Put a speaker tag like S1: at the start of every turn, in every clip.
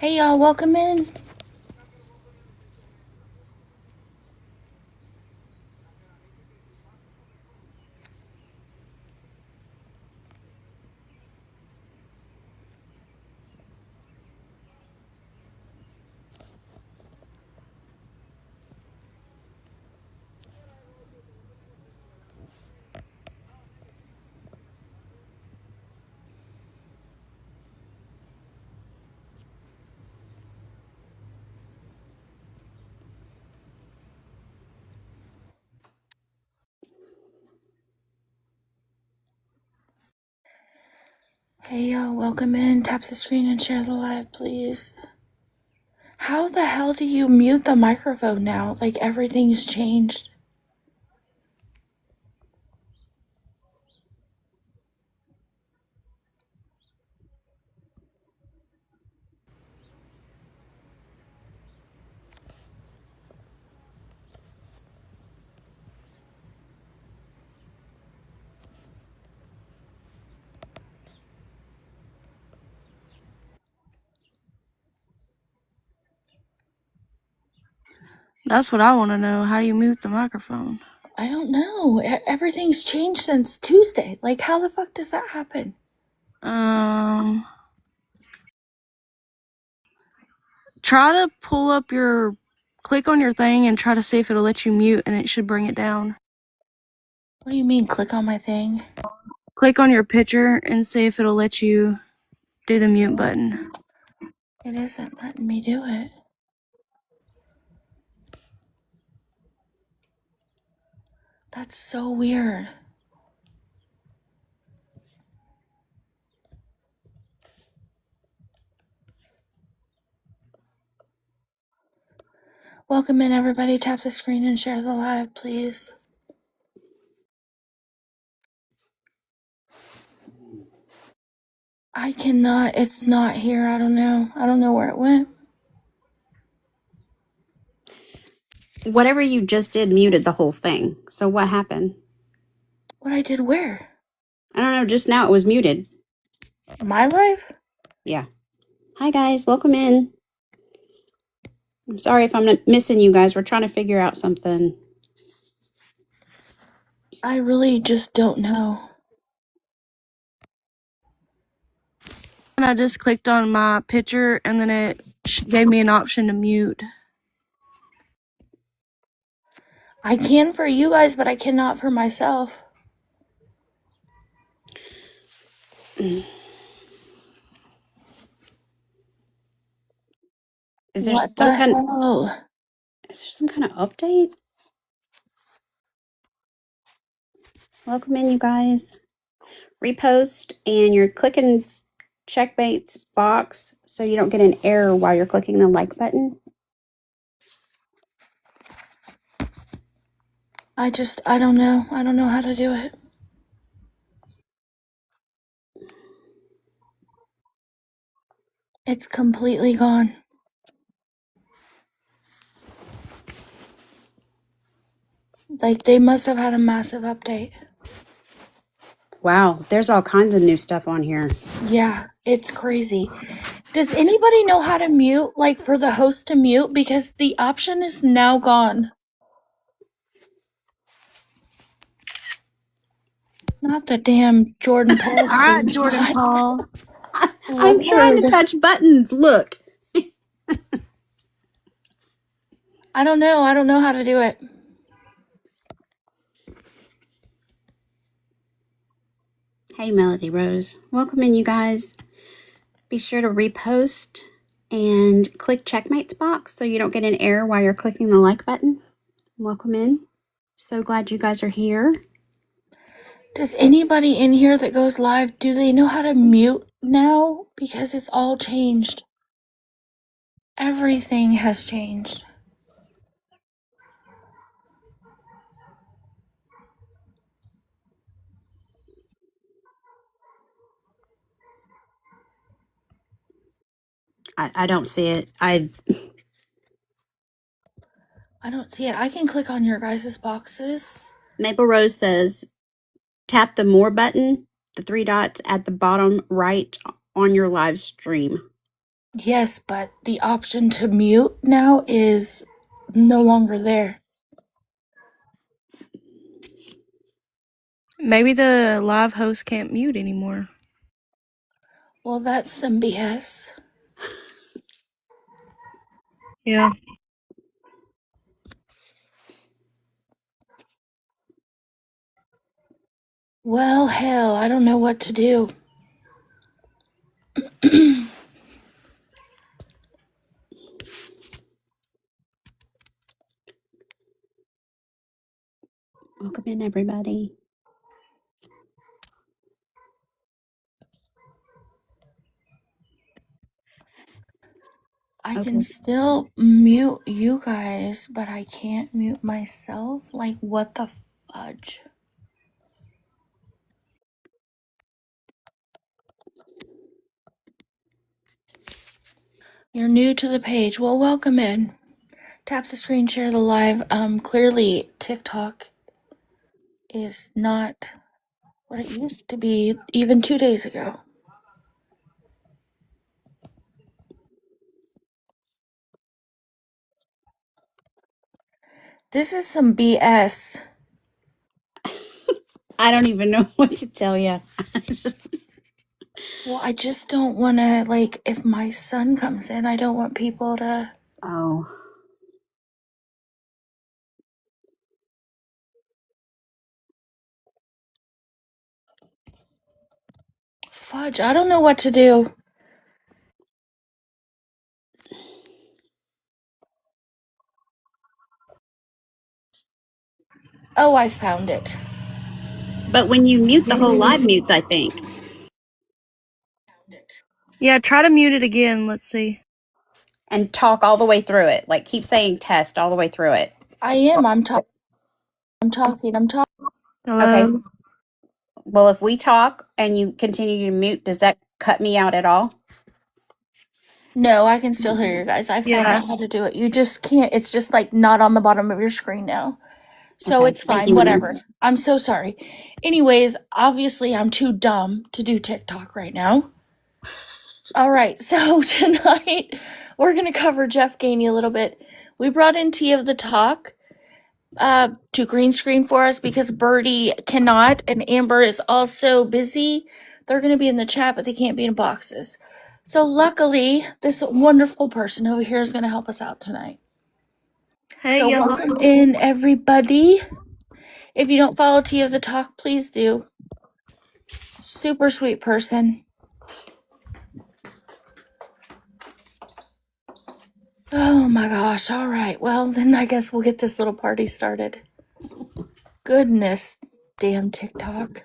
S1: Hey y'all, welcome in. Hey y'all, welcome in. Tap the screen and share the live, please. How the hell do you mute the microphone now? Like everything's changed.
S2: That's what I want to know. How do you mute the microphone?
S1: I don't know. Everything's changed since Tuesday. Like, how the fuck does that happen?
S2: Try to pull up click on your thing and try to see if it'll let you mute, and it should bring it down.
S1: What do you mean, click on my thing?
S2: Click on your picture and see if it'll let you do the mute button.
S1: It isn't letting me do it. That's so weird. Welcome in, everybody. Tap the screen and share the live, please. I cannot. It's not here. I don't know. I don't know where it went.
S3: Whatever you just did muted the whole thing. So what happened?
S1: What I did where?
S3: I don't know. Just now it was muted.
S1: My live?
S3: Yeah. Hi, guys. Welcome in. I'm sorry if I'm missing you guys. We're trying to figure out something.
S1: I really just don't know.
S2: And I just clicked on my picture, and then it gave me an option to mute.
S1: I can for you guys, but I cannot for myself.
S3: Is there
S1: What
S3: some
S1: the
S3: kind?
S1: hell?
S3: Is there some kind of update? Welcome in, you guys. Repost, and you're clicking checkmates box so you don't get an error while you're clicking the like button.
S1: I don't know. I don't know how to do it. It's completely gone. Like, they must have had a massive update.
S3: Wow, there's all kinds of new stuff on here.
S1: Yeah, it's crazy. Does anybody know how to mute, like for the host to mute? Because the option is now gone. Not the damn Jordan Paul.
S2: All right, Jordan Paul.
S3: I'm trying to touch buttons. Look.
S1: I don't know. I don't know how to do it.
S3: Hey, Melody Rose. Welcome in, you guys. Be sure to repost and click checkmates box so you don't get an error while you're clicking the like button. Welcome in. So glad you guys are here.
S1: Does anybody in here that goes live, do they know how to mute now? Because it's all changed. Everything has changed.
S3: I don't see it.
S1: I don't see it. I can click on your guys' boxes.
S3: Maple Rose says tap the more button, the 3 dots at the bottom right on your live stream.
S1: Yes, but the option to mute now is no longer there.
S2: Maybe the live host can't mute anymore.
S1: Well, that's some BS.
S2: Yeah.
S1: Well, hell, I don't know what to do.
S3: Welcome in, everybody.
S1: I
S3: Okay.
S1: can still mute you guys, but I can't mute myself? Like, what the fudge? You're new to the page. Well, welcome in. Tap the screen, share the live. Clearly TikTok is not what it used to be even 2 days ago. This is some BS.
S3: I don't even know what to tell you.
S1: Well, I just don't want to, like, if my son comes in, I don't want people to.
S3: Oh.
S1: Fudge, I don't know what to do. Oh, I found it.
S3: But when you mute, the whole live mutes, I think.
S2: Yeah, try to mute it again. Let's see.
S3: And talk all the way through it. Like, keep saying test all the way through it.
S1: I am. I'm talking.
S3: Okay.
S2: Hello.
S3: Well, if we talk and you continue to mute, does that cut me out at all?
S1: No, I can still hear you guys. I found
S2: Yeah.
S1: out how to do it. You just can't. It's just like not on the bottom of your screen now. So
S3: Okay.
S1: it's
S3: Thank
S1: fine.
S3: you,
S1: Whatever.
S3: ma'am.
S1: I'm so sorry. Anyways, obviously I'm too dumb to do TikTok right now. All right. So tonight we're going to cover Jeff Gainey a little bit. We brought in Tea of the Talk to green screen for us because Birdie cannot and Amber is also busy. They're going to be in the chat, but they can't be in boxes. So luckily, this wonderful person over here is going to help us out tonight.
S2: Hey,
S1: So
S2: y'all.
S1: welcome in, everybody. If you don't follow Tea of the Talk, please do. Super sweet person. Oh my gosh. All right. Well, then I guess we'll get this little party started. Goodness, damn TikTok.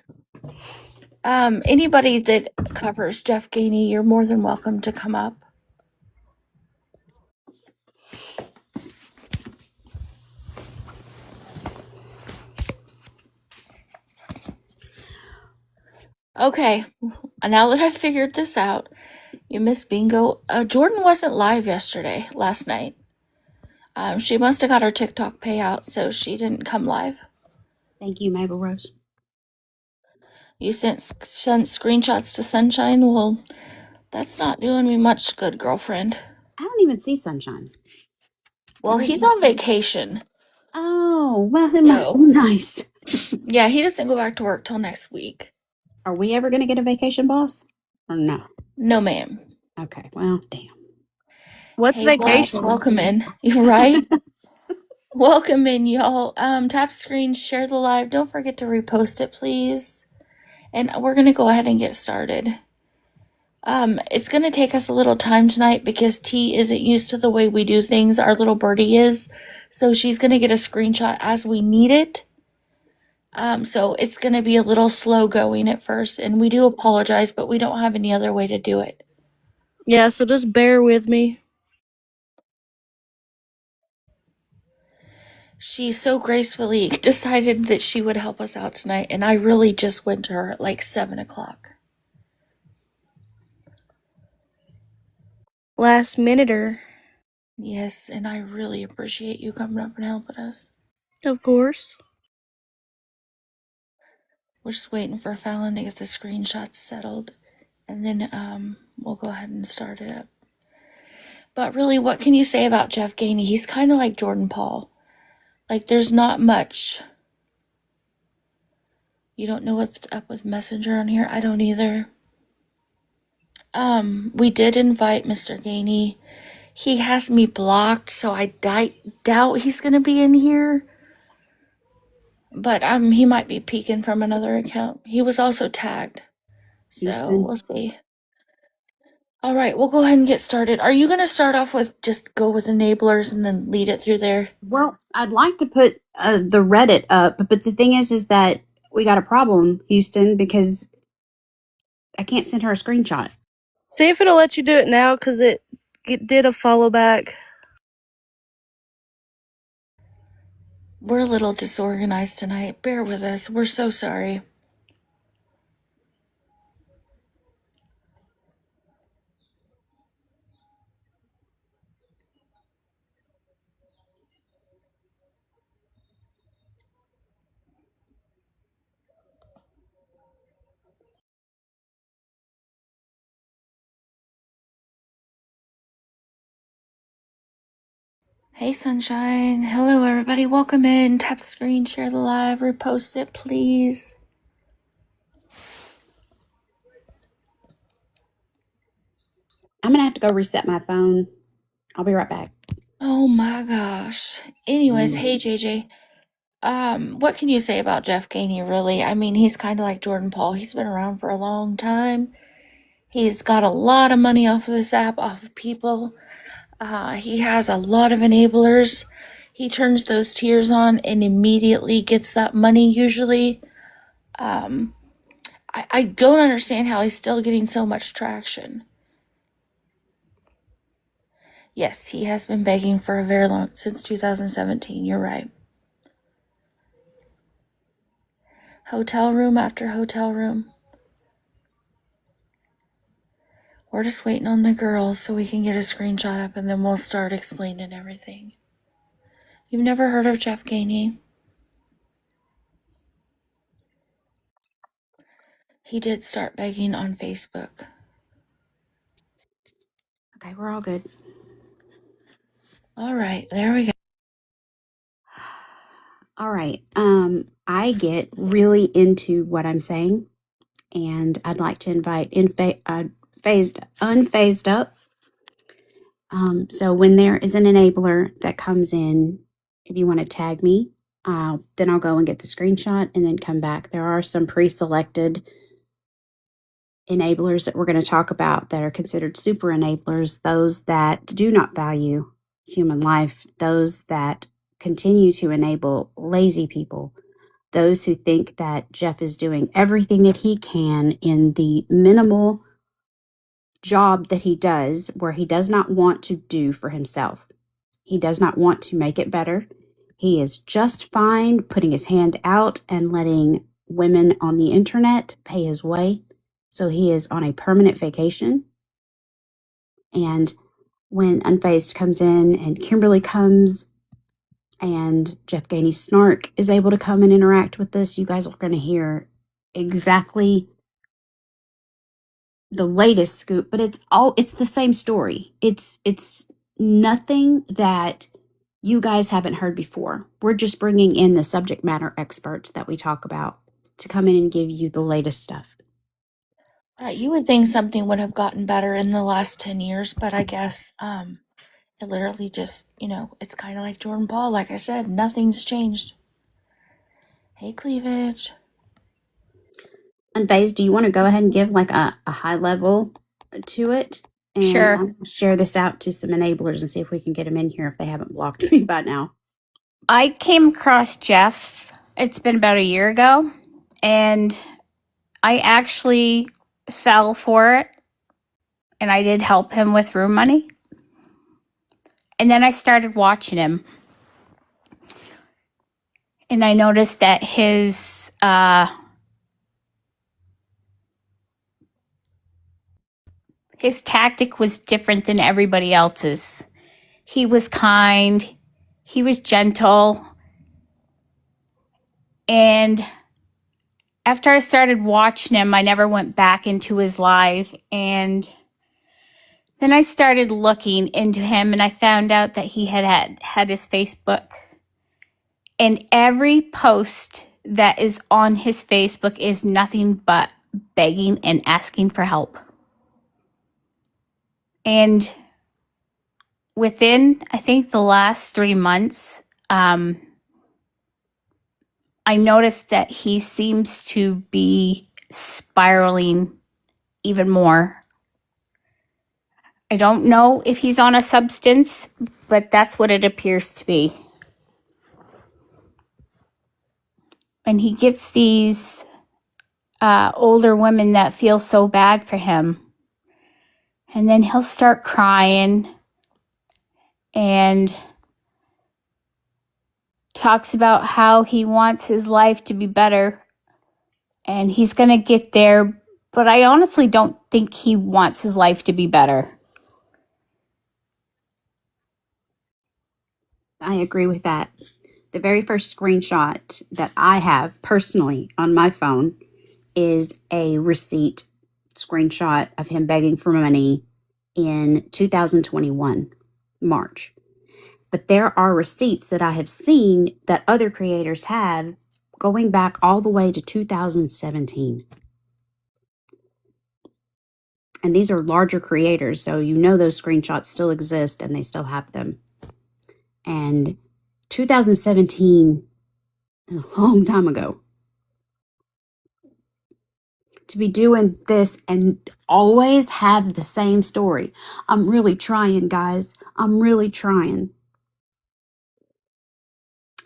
S1: Anybody that covers Jeff Gainey, you're more than welcome to come up. Okay, now that I've figured this out, you missed bingo. Jordan wasn't live last night. She must have got her TikTok payout, so she didn't come live.
S3: Thank you, Mabel Rose.
S1: You sent screenshots to Sunshine? Well, that's not doing me much good, girlfriend.
S3: I don't even see Sunshine.
S1: Well, he's on vacation.
S3: Oh, well, it must be nice.
S1: Yeah, he doesn't go back to work till next week.
S3: Are we ever going to get a vacation, boss? Or no?
S1: No, ma'am.
S3: Okay, well, damn.
S2: What's
S1: Hey, boss,
S2: vacation?
S1: welcome in. You right? Welcome in, y'all. Tap screen, share the live. Don't forget to repost it, please. And we're gonna go ahead and get started. It's gonna take us a little time tonight because T isn't used to the way we do things. Our little birdie is, so she's gonna get a screenshot as we need it. So it's gonna be a little slow going at first, and we do apologize, but we don't have any other way to do it.
S2: Yeah, so just bear with me.
S1: She so gracefully decided that she would help us out tonight, and I really just went to her at like 7 o'clock.
S2: Last minuter.
S1: Yes, and I really appreciate you coming up and helping us.
S2: Of course.
S1: We're just waiting for Fallon to get the screenshots settled, and then we'll go ahead and start it up. But really, what can you say about Jeff Gainey? He's kind of like Jordan Paul. Like, there's not much. You don't know what's up with Messenger on here? I don't either. We did invite Mr. Gainey. He has me blocked, so I doubt he's gonna be in here. But he might be peeking from another account. He was also tagged. So
S3: Houston.
S1: we'll see. All right, we'll go ahead and get started. Are you going to start off with just go with enablers and then lead it through there?
S3: Well, I'd like to put the Reddit up, but the thing is that we got a problem, Houston, because I can't send her a screenshot.
S2: See if it'll let you do it now, because it did a follow back.
S1: We're a little disorganized tonight. Bear with us. We're so sorry. Hey, Sunshine. Hello, everybody. Welcome in. Tap the screen, share the live, repost it, please.
S3: I'm going to have to go reset my phone. I'll be right back.
S1: Oh my gosh. Anyways, hey, JJ. What can you say about Jeff Gainey, really? I mean, he's kind of like Jordan Paul. He's been around for a long time. He's got a lot of money off of this app, off of people. He has a lot of enablers. He turns those tiers on and immediately gets that money, usually. I don't understand how he's still getting so much traction. Yes, he has been begging for a very long, since 2017, you're right. Hotel room after hotel room. We're just waiting on the girls so we can get a screenshot up and then we'll start explaining everything. You've never heard of Jeff Gainey? He did start begging on Facebook.
S3: Okay, we're all good.
S1: All right, there we go.
S3: All right. I get really into what I'm saying, and I'd like to invite unfazed up. So when there is an enabler that comes in, if you want to tag me, then I'll go and get the screenshot and then come back. There are some pre-selected enablers that we're going to talk about that are considered super enablers, those that do not value human life, those that continue to enable lazy people, those who think that Jeff is doing everything that he can in the minimal job that he does, where he does not want to do for himself. He does not want to make it better. He is just fine putting his hand out and letting women on the internet pay his way. So he is on a permanent vacation. And when Unfazed comes in and Kimberly comes and Jeff Gainey Snark is able to come and interact with this, you guys are going to hear exactly the latest scoop, but it's the same story. It's nothing that you guys haven't heard before. We're just bringing in the subject matter experts that we talk about to come in and give you the latest stuff.
S1: Right, you would think something would have gotten better in the last 10 years, but I guess it literally just, it's kind of like Jordan Paul. Like I said, nothing's changed. Hey, Cleavage.
S3: Unfazed, do you want to go ahead and give like a high level to it? And
S4: Sure.
S3: I'll share this out to some enablers and see if we can get them in here if they haven't blocked me by now.
S4: I came across Jeff, it's been about a year ago, and I actually fell for it, and I did help him with room money. And then I started watching him, and I noticed that his tactic was different than everybody else's. He was kind, he was gentle, and after I started watching him, I never went back into his live, and Then I started looking into him, and I found out that he had his Facebook. And every post that is on his Facebook is nothing but begging and asking for help. And within, I think, the last 3 months, I noticed that he seems to be spiraling even more. I don't know if he's on a substance, but that's what it appears to be. And he gets these older women that feel so bad for him. And then he'll start crying and talks about how he wants his life to be better. And he's going to get there. But I honestly don't think he wants his life to be better.
S3: I agree with that. The very first screenshot that I have personally on my phone is a receipt screenshot of him begging for money in 2021, March. But there are receipts that I have seen that other creators have going back all the way to 2017. And these are larger creators, so you know those screenshots still exist and they still have them. And 2017 is a long time ago. To be doing this and always have the same story. I'm really trying, guys. I'm really trying.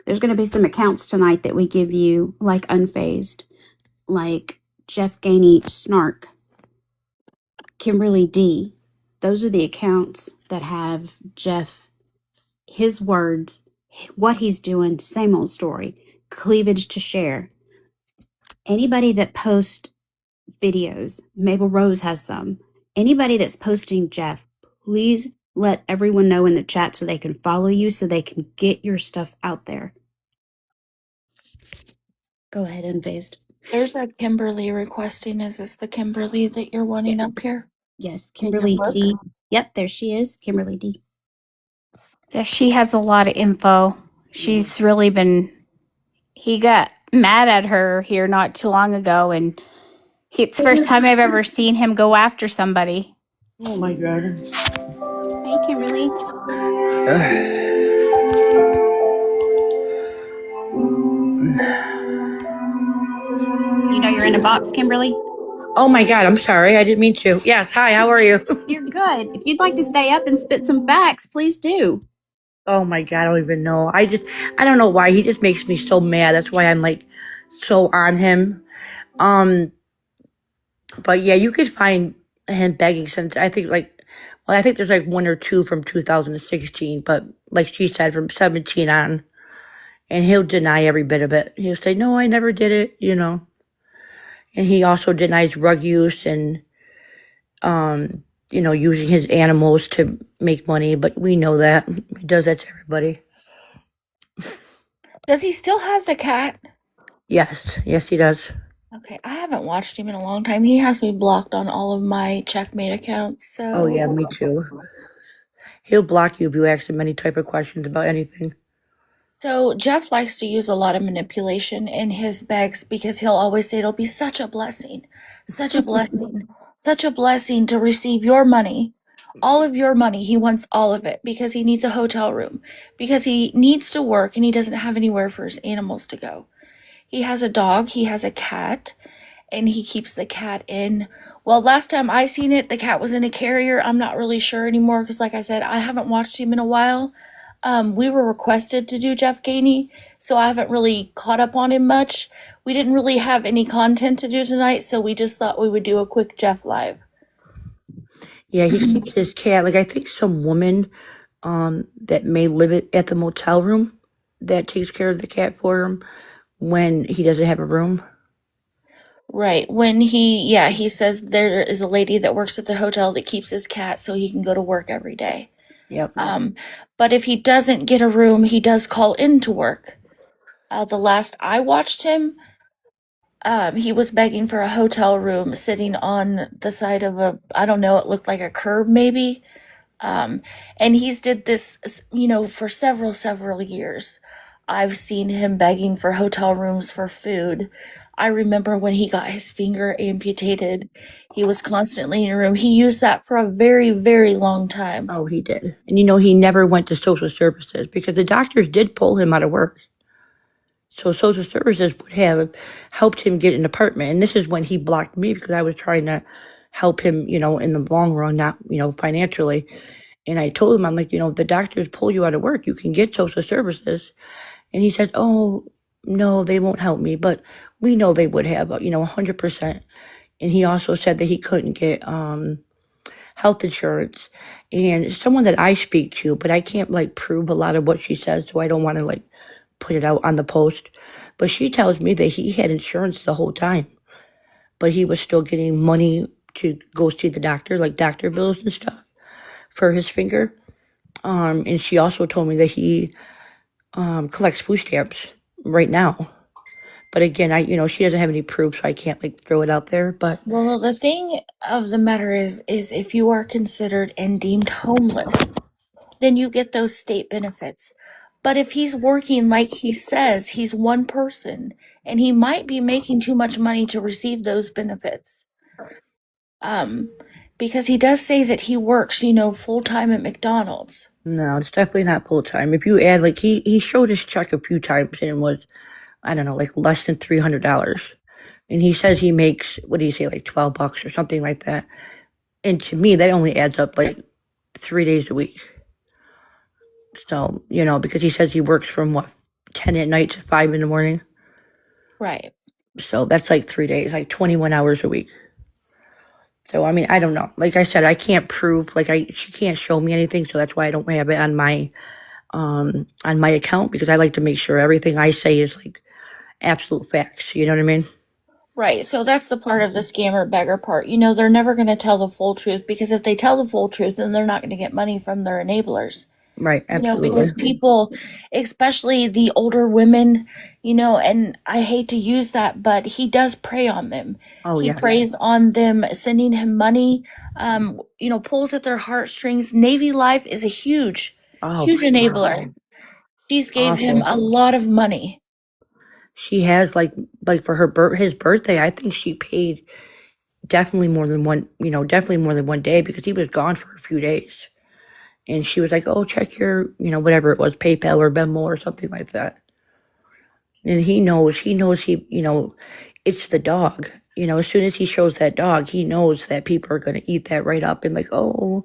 S3: There's going to be some accounts tonight that we give you, like Unfazed, like Jeff Gainey Snark, Kimberly D. Those are the accounts that have Jeff, his words, what he's doing, same old story, cleavage to share. Anybody that posts videos, Mabel Rose has some. Anybody that's posting Jeff, please let everyone know in the chat so they can follow you, so they can get your stuff out there. Go ahead, Unfazed.
S1: There's a Kimberly requesting. Is this the Kimberly that you're wanting up here?
S3: Yes, Kimberly D. Yep, there she is, Kimberly D.
S4: Yeah, she has a lot of info. She's really been, he got mad at her here not too long ago, and it's the first time I've ever seen him go after somebody.
S5: Oh my God.
S3: Hey, Kimberly. You know you're in a box, Kimberly?
S5: Oh my God, I'm sorry. I didn't mean to. Yes, hi, how are you?
S3: You're good. If you'd like to stay up and spit some facts, please do.
S5: Oh my God, I don't even know. I don't know why. He just makes me so mad. That's why I'm like so on him. But yeah, you could find him begging since I think I think there's like one or two from 2016, but like she said, from 17 on. And he'll deny every bit of it. He'll say, no, I never did it, you know. And he also denies drug use and, using his animals to make money. But we know that. He does that to everybody.
S1: Does he still have the cat?
S5: Yes, he does.
S1: Okay, I haven't watched him in a long time. He has me blocked on all of my Checkmate accounts, so...
S5: Oh, yeah, me too. He'll block you if you ask him any type of questions about anything.
S1: So Jeff likes to use a lot of manipulation in his begs because he'll always say it'll be such a blessing, such a blessing, such a blessing to receive your money. All of your money. He wants all of it because he needs a hotel room, because he needs to work and he doesn't have anywhere for his animals to go. He has a dog, he has a cat, and he keeps the cat in. Well, last time I seen it, the cat was in a carrier. I'm not really sure anymore because, like I said, I haven't watched him in a while. We were requested to do Jeff Gainey, so I haven't really caught up on him much. We didn't really have any content to do tonight, so we just thought we would do a quick Jeff live.
S5: Yeah, he keeps his cat. Like, I think some woman that may live at the motel room that takes care of the cat for him when he doesn't have a room.
S1: Right. When he says there is a lady that works at the hotel that keeps his cat so he can go to work every day.
S5: Yep.
S1: But if he doesn't get a room, he does call in to work. The last I watched him, He was begging for a hotel room sitting on the side of I don't know, it looked like a curb maybe. And he's did this, for several years. I've seen him begging for hotel rooms for food. I remember when he got his finger amputated, he was constantly in a room. He used that for a very, very long time.
S5: Oh, he did. And he never went to social services because the doctors did pull him out of work. So social services would have helped him get an apartment. And this is when he blocked me because I was trying to help him, in the long run, not, financially. And I told him, I'm like, the doctors pull you out of work, you can get social services. And he said, oh, no, they won't help me. But we know they would have, 100%. And he also said that he couldn't get health insurance. And someone that I speak to, but I can't prove a lot of what she says, so I don't want to put it out on the post. But she tells me that he had insurance the whole time, but he was still getting money to go see the doctor, like doctor bills and stuff for his finger. And she also told me that he collects food stamps right now. But again, she doesn't have any proof, so I can't throw it out there. But
S1: Well, the thing of the matter is if you are considered and deemed homeless, then you get those state benefits. But if he's working like he says, he's one person, and he might be making too much money to receive those benefits. Because he does say that he works, full time at McDonald's.
S5: no, it's definitely not full time. If you add, he showed his check a few times and it was, I don't know, less than $300. And he says he makes, what do you say, $12 or something like that. And to me, that only adds up 3 days a week. So, because he says he works from 10 at night to 5 in the morning.
S1: Right.
S5: So that's 3 days, 21 hours a week. So, I mean, I don't know. Like I said, I can't prove, she can't show me anything. So that's why I don't have it on my account, because I like to make sure everything I say is absolute facts. You know what I mean?
S1: Right. So that's the part of the scammer beggar part. They're never going to tell the full truth, because if they tell the full truth, then they're not going to get money from their enablers.
S5: Right. Absolutely.
S1: Because people, especially the older women, and I hate to use that, but he does prey on them.
S5: Oh,
S1: He
S5: yeah.
S1: preys on them, sending him money, pulls at their heartstrings. Navy Life is a huge enabler. She's gave him a lot of money.
S5: She has for his birthday, I think she paid definitely more than one day, because he was gone for a few days. And she was like, oh, check your, whatever it was, PayPal or Venmo or something like that. And he knows it's the dog. As soon as he shows that dog, he knows that people are going to eat that right up and oh,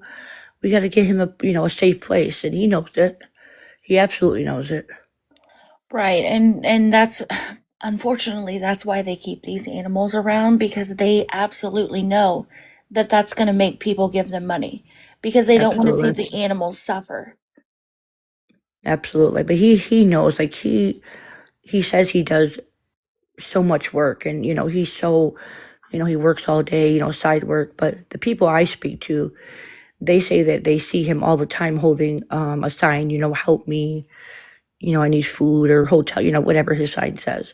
S5: we got to get him a safe place. And he knows it. He absolutely knows it.
S1: Right. And that's, unfortunately, that's why they keep these animals around, because they absolutely know that that's going to make people give them money, because they don't want to see the animals suffer.
S5: Absolutely. But he knows, he says he does so much work, and, he's so, he works all day, side work. But the people I speak to, they say that they see him all the time holding a sign, help me, I need food, or hotel, whatever his sign says.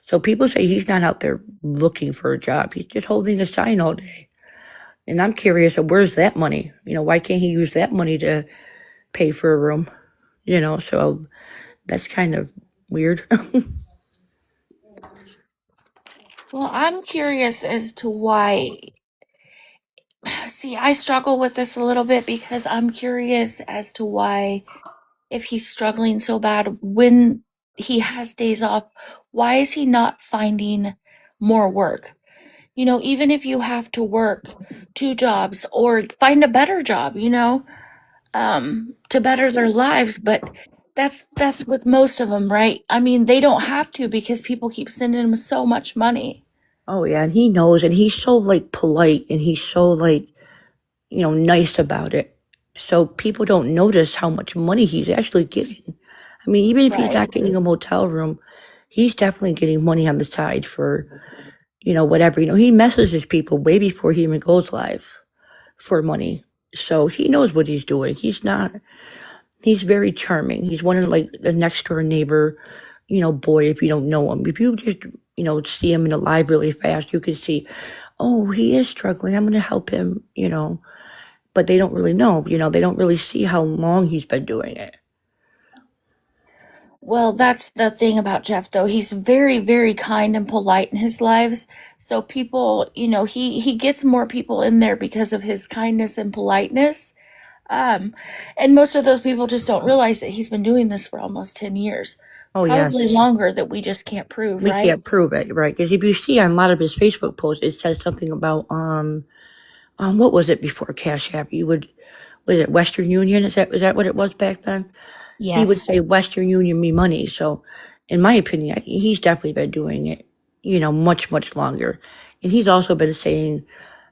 S5: So people say he's not out there looking for a job. He's just holding a sign all day. And I'm curious, where's that money? Why can't he use that money to pay for a room? So that's kind of weird.
S1: Well, I'm curious as to why. See, I struggle with this a little bit, because I'm curious as to why, if he's struggling so bad when he has days off, why is he not finding more work? Even if you have to work 2 jobs or find a better job, to better their lives. But that's with most of them, right? I mean, they don't have to, because people keep sending them so much money.
S5: Oh, yeah. And he knows, and he's so polite, and he's so nice about it. So people don't notice how much money he's actually getting. I mean, even if he's not getting a motel room, he's definitely getting money on the side for, whatever. He messages people way before he even goes live for money. So he knows what he's doing. He's very charming. He's one of the next door neighbor, boy, if you don't know him. If you just see him in the live really fast, you could see, oh, he is struggling. I'm going to help him, but they don't really know, they don't really see how long he's been doing it.
S1: Well, that's the thing about Jeff, though. He's very, very kind and polite in his lives. So people, he gets more people in there because of his kindness and politeness. And most of those people just don't realize that he's been doing this for almost 10 years.
S5: Oh, yes.
S1: Probably longer that we just can't prove,
S5: We
S1: right?
S5: can't prove it, right? Because if you see on a lot of his Facebook posts, it says something about, what was it before Cash App? Was it Western Union? Is that what it was back then?
S4: Yes.
S5: He would say Western Union me money. So in my opinion, he's definitely been doing it, much, much longer. And he's also been saying,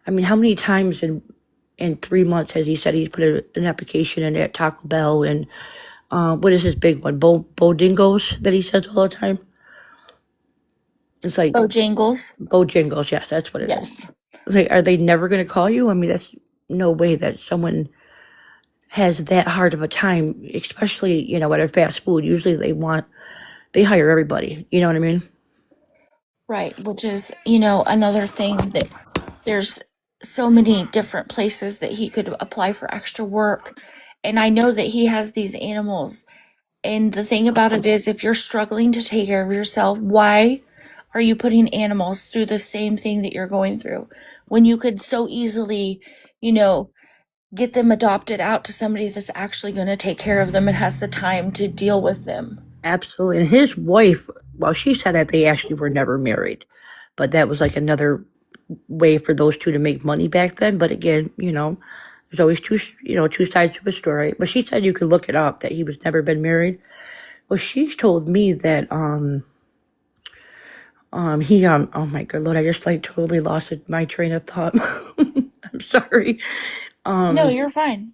S5: I mean, how many times in 3 months has he said he's put an application in at Taco Bell? And what is his big one? Bodingos that he says all the time? It's like
S1: Bojangles.
S5: Bojangles, yes, that's what it is.
S1: Yes.
S5: It's like, are they never going to call you? I mean, that's no way that someone has that hard of a time, especially, at a fast food. Usually they hire everybody. You know what I mean?
S1: Right, which is, another thing that there's so many different places that he could apply for extra work. And I know that he has these animals. And the thing about it is, if you're struggling to take care of yourself, why are you putting animals through the same thing that you're going through when you could so easily, get them adopted out to somebody that's actually going to take care of them and has the time to deal with them?
S5: Absolutely. And his wife, well, she said that they actually were never married, but that was like another way for those two to make money back then. But again, there's always two sides to a story. But she said you could look it up that he was never been married. Well, she's told me that he oh my good Lord, I just totally lost my train of thought. I'm sorry.
S1: No, you're fine.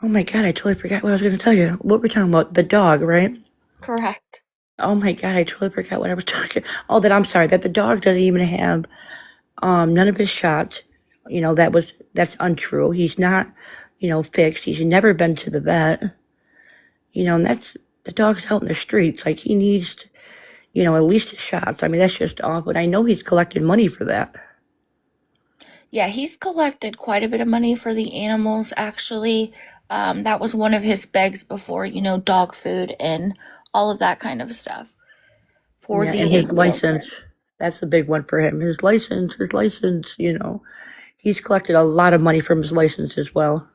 S5: Oh my God, I totally forgot what I was going to tell you. What we're talking about, the dog, right?
S1: Correct.
S5: Oh my God, I totally forgot what I was talking. Oh, I'm sorry, that the dog doesn't even have none of his shots. That's untrue. He's not, fixed. He's never been to the vet. And the dog's out in the streets. Like he needs, at least his shots. I mean, that's just awful. And I know he's collected money for that.
S1: Yeah, he's collected quite a bit of money for the animals, actually. That was one of his begs before, dog food and all of that kind of stuff. For
S5: Yeah,
S1: the
S5: and his
S1: animals.
S5: license, that's the big one for him. His license, he's collected a lot of money from his license as well.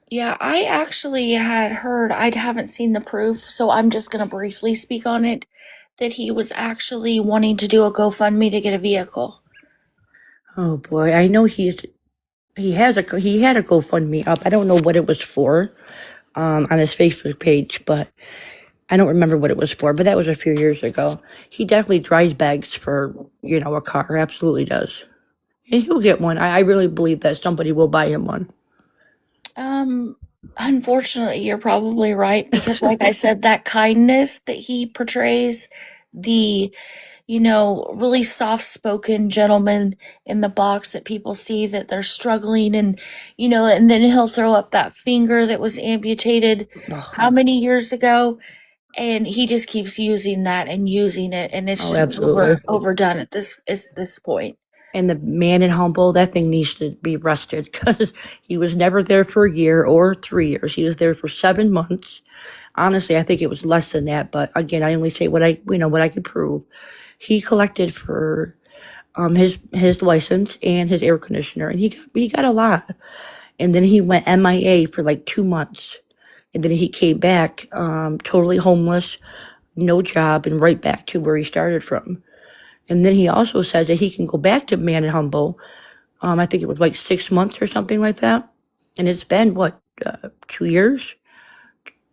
S1: Yeah, I actually had heard, I haven't seen the proof, so I'm just going to briefly speak on it, that he was actually wanting to do a GoFundMe to get a vehicle.
S5: Oh boy, I know he had a GoFundMe up. I don't know what it was for, on his Facebook page, but I don't remember what it was for, but that was a few years ago. He definitely drives bags for, a car. Absolutely does. And he'll get one. I really believe that somebody will buy him one.
S1: Unfortunately, you're probably right, because like I said, that kindness that he portrays, the, really soft-spoken gentleman in the box that people see that they're struggling, and, and then he'll throw up that finger that was amputated how many years ago? And he just keeps using that and using it, and it's just overdone at this point.
S5: And the man in Humble, that thing needs to be arrested because he was never there for a year or 3 years. He was there for 7 months. Honestly, I think it was less than that. But again, I only say what I could prove. He collected for his license and his air conditioner, and he got a lot. And then he went MIA for like 2 months, and then he came back totally homeless, no job, and right back to where he started from. And then he also says that he can go back to Man and Humble. I think it was like 6 months or something like that. And it's been, 2 years?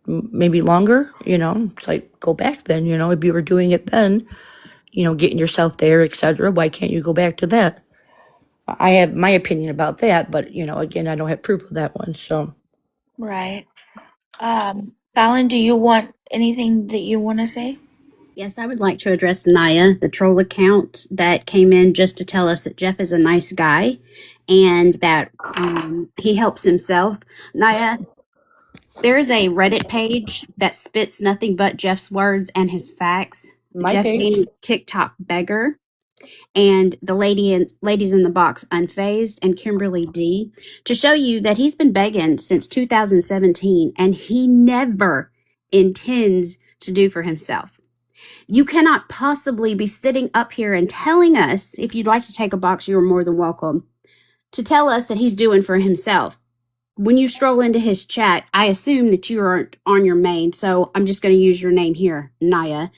S5: Maybe longer, It's like, go back then, if you were doing it then, getting yourself there, etc. Why can't you go back to that? I have my opinion about that, but, again, I don't have proof of that one, so.
S1: Right. Fallon, do you want anything that you want to say?
S3: Yes, I would like to address Naya, the troll account that came in just to tell us that Jeff is a nice guy and that he helps himself. Naya, there's a Reddit page that spits nothing but Jeff's words and his facts.
S5: My
S3: Jeff
S5: page.
S3: Gainey TikTok beggar, and the ladies in the box unfazed, and Kimberly D, to show you that he's been begging since 2017 and he never intends to do for himself. You cannot possibly be sitting up here and telling us, if you'd like to take a box, you are more than welcome, to tell us that he's doing for himself. When you stroll into his chat, I assume that you aren't on your main, so I'm just going to use your name here, Naya.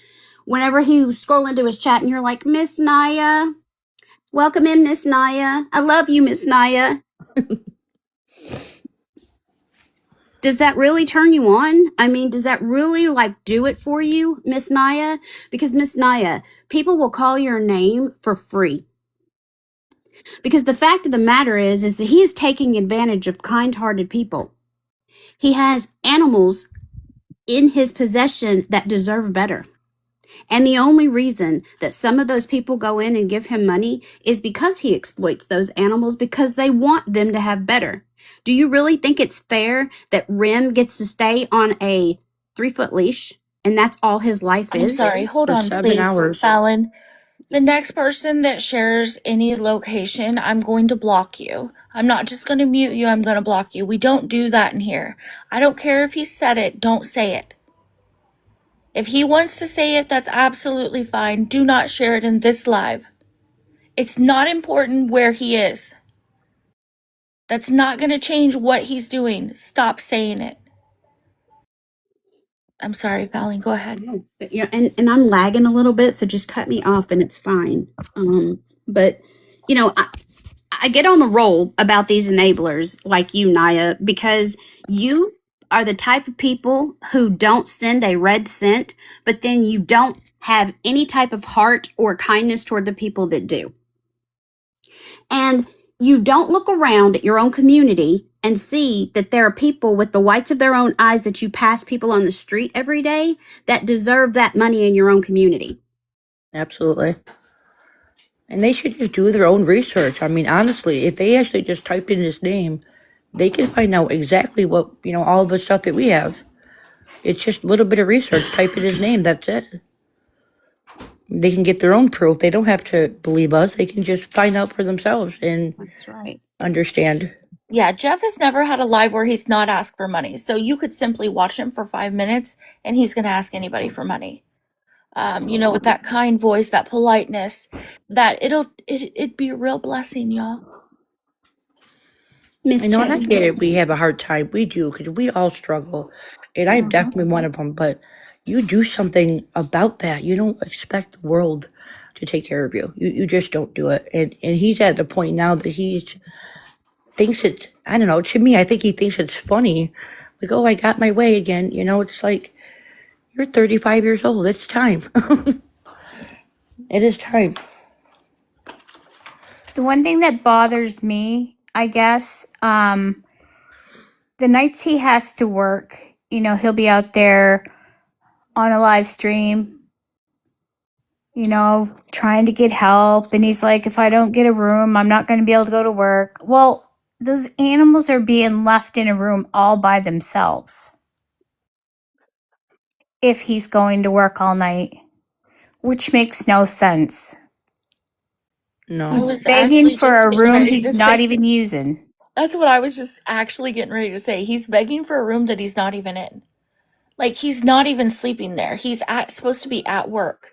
S3: Whenever you scroll into his chat and you're like, Miss Naya, welcome in, Miss Naya. I love you, Miss Naya. Does that really turn you on? I mean, does that really do it for you, Miss Naya? Because Miss Naya, people will call your name for free. Because the fact of the matter is that he is taking advantage of kind-hearted people. He has animals in his possession that deserve better. And the only reason that some of those people go in and give him money is because he exploits those animals, because they want them to have better. Do you really think it's fair that Rim gets to stay on a 3-foot leash and that's all his life
S1: I'm
S3: is?
S1: sorry. Hold
S5: For
S1: on,
S5: 7
S1: please,
S5: hours.
S1: Fallon. The next person that shares any location, I'm going to block you. I'm not just going to mute you, I'm going to block you. We don't do that in here. I don't care if he said it, don't say it. If he wants to say it, that's absolutely fine. Do not share it in this live. It's not important where he is. That's not going to change what he's doing. Stop saying it. I'm sorry, Fallon, go ahead.
S3: No, but yeah, and I'm lagging a little bit, so just cut me off and it's fine. But I get on the roll about these enablers like you, Naya, because you are the type of people who don't send a red cent, but then you don't have any type of heart or kindness toward the people that do. And you don't look around at your own community and see that there are people with the whites of their own eyes that you pass people on the street every day that deserve that money in your own community.
S5: Absolutely. And they should just do their own research. I mean, honestly, if they actually just type in his name, they can find out exactly what, all the stuff that we have. It's just a little bit of research. Type in his name, that's it. They can get their own proof. They don't have to believe us. They can just find out for themselves and
S3: That's right.
S5: understand.
S1: Yeah, Jeff has never had a live where he's not asked for money. So you could simply watch him for 5 minutes and he's going to ask anybody for money. With that kind voice, that politeness, that it'd be a real blessing, y'all.
S3: Miss
S5: I know, and I
S3: Chen.
S5: get it. We have a hard time. We do, because we all struggle. And I'm definitely one of them. But you do something about that. You don't expect the world to take care of you. You just don't do it. And he's at the point now that thinks it's, I don't know, to me, I think he thinks it's funny. Like, oh, I got my way again. It's like, you're 35 years old. It's time. It is time.
S4: The one thing that bothers me, I guess, the nights he has to work, he'll be out there on a live stream, trying to get help. And he's like, if I don't get a room, I'm not going to be able to go to work. Well, those animals are being left in a room all by themselves if he's going to work all night, which makes no sense.
S5: No.
S4: He's
S1: I was
S4: begging
S1: actually
S4: for
S1: just
S4: a
S1: getting
S4: room
S1: ready to
S4: he's not
S1: say-
S4: even using.
S1: That's what I was just actually getting ready to say. He's begging for a room that he's not even in. Like, he's not even sleeping there. He's supposed to be at work.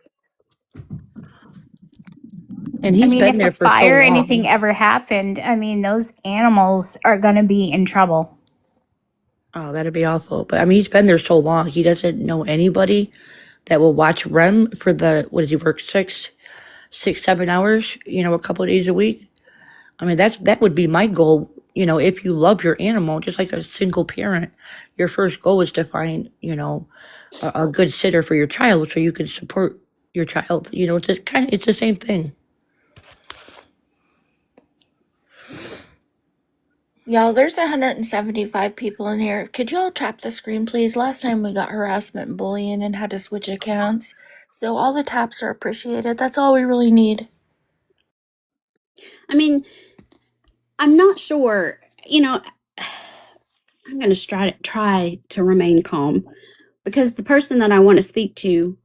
S5: And he's been
S4: If
S5: there
S4: a
S5: for so
S4: fire or
S5: long.
S4: anything ever happened, those animals are going to be in trouble.
S5: Oh, that'd be awful. But I mean, he's been there so long. He doesn't know anybody that will watch Rem for what does he work, 7 hours, a couple of days a week? I mean, that would be my goal. If you love your animal, just like a single parent, your first goal is to find, a good sitter for your child so you can support your child. It's the same thing.
S1: Y'all, there's 175 people in here. Could y'all tap the screen, please? Last time we got harassment and bullying and had to switch accounts. So all the taps are appreciated. That's all we really need.
S3: I mean, I'm not sure, I'm going to try to remain calm because the person that I want to speak to